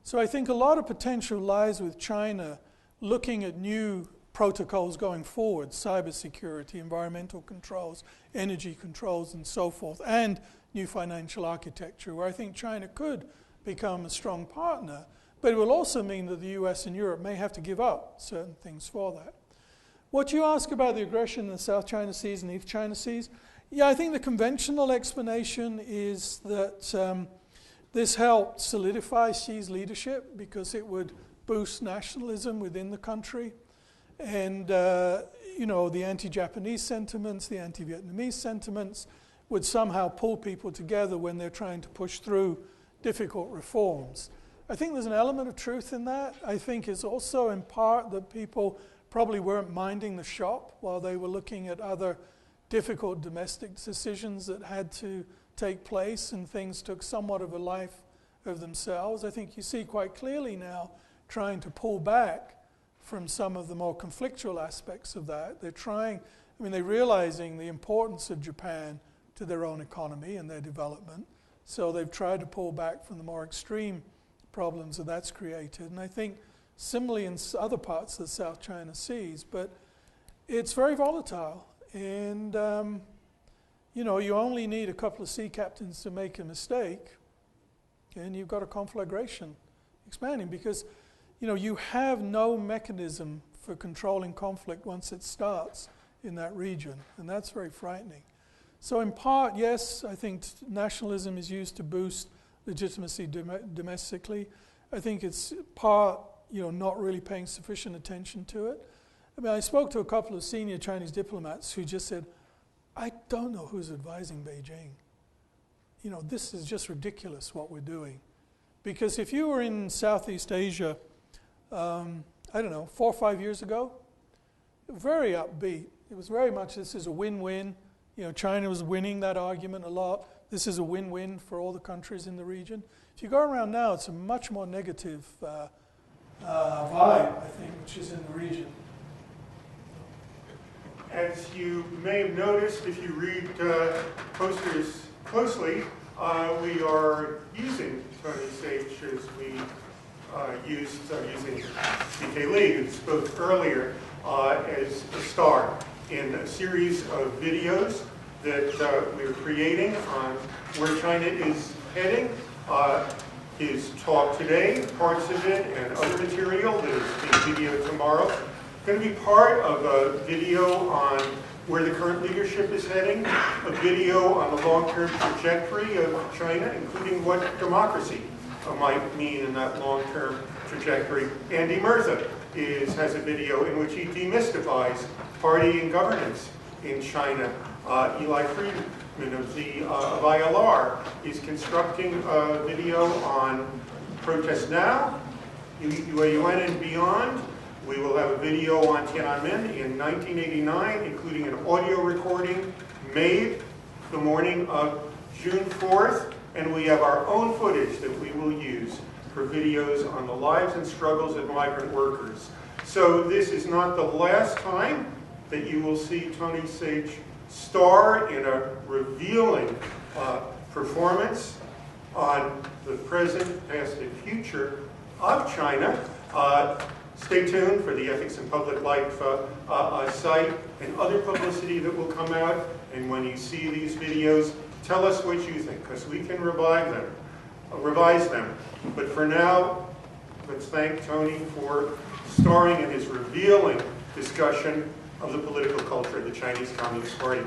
Speaker 3: So I think a lot of potential lies with China looking at new protocols going forward, cybersecurity, environmental controls, energy controls, and so forth, and new financial architecture, where I think China could become a strong partner, but it will also mean that the US and Europe may have to give up certain things for that. What you ask about the aggression in the South China Seas and East China Seas, Yeah, I think the conventional explanation is that this helped solidify Xi's leadership because it would boost nationalism within the country. And, the anti-Japanese sentiments, the anti-Vietnamese sentiments would somehow pull people together when they're trying to push through difficult reforms. I think there's an element of truth in that. I think it's also in part that people probably weren't minding the shop while they were looking at other difficult domestic decisions that had to take place, and things took somewhat of a life of themselves. I think you see quite clearly now trying to pull back from some of the more conflictual aspects of that. They're realizing the importance of Japan to their own economy and their development. So they've tried to pull back from the more extreme problems that that's created. And I think similarly in other parts of the South China Seas, but it's very volatile. And, you only need a couple of sea captains to make a mistake, and you've got a conflagration expanding because, you have no mechanism for controlling conflict once it starts in that region, and that's very frightening. So in part, yes, I think nationalism is used to boost legitimacy domestically. I think it's part, not really paying sufficient attention to it. I spoke to a couple of senior Chinese diplomats who just said, I don't know who's advising Beijing. This is just ridiculous what we're doing. Because if you were in Southeast Asia, 4 or 5 years ago, very upbeat. It was very much, this is a win-win. China was winning that argument a lot. This is a win-win for all the countries in the region. If you go around now, it's a much more negative vibe, I think, which is in the region.
Speaker 1: As you may have noticed, if you read posters closely, we are using Tony Saich as we using C.K. Lee, who spoke earlier, as a star in a series of videos that we're creating on where China is heading. His talk today, parts of it, and other material that is being videoed tomorrow, going to be part of a video on where the current leadership is heading, a video on the long-term trajectory of China, including what democracy might mean in that long-term trajectory. Andy Murtha has a video in which he demystifies party and governance in China. Eli Friedman of ILR is constructing a video on Protest Now, UAUN and beyond. We will have a video on Tiananmen in 1989, including an audio recording made the morning of June 4th, and we have our own footage that we will use for videos on the lives and struggles of migrant workers. So this is not the last time that you will see Tony Saich star in a revealing performance on the present, past, and future of China. Stay tuned for the Ethics in Public Life site and other publicity that will come out. And when you see these videos, tell us what you think, because we can revise them. But for now, let's thank Tony for starring in his revealing discussion of the political culture of the Chinese Communist Party.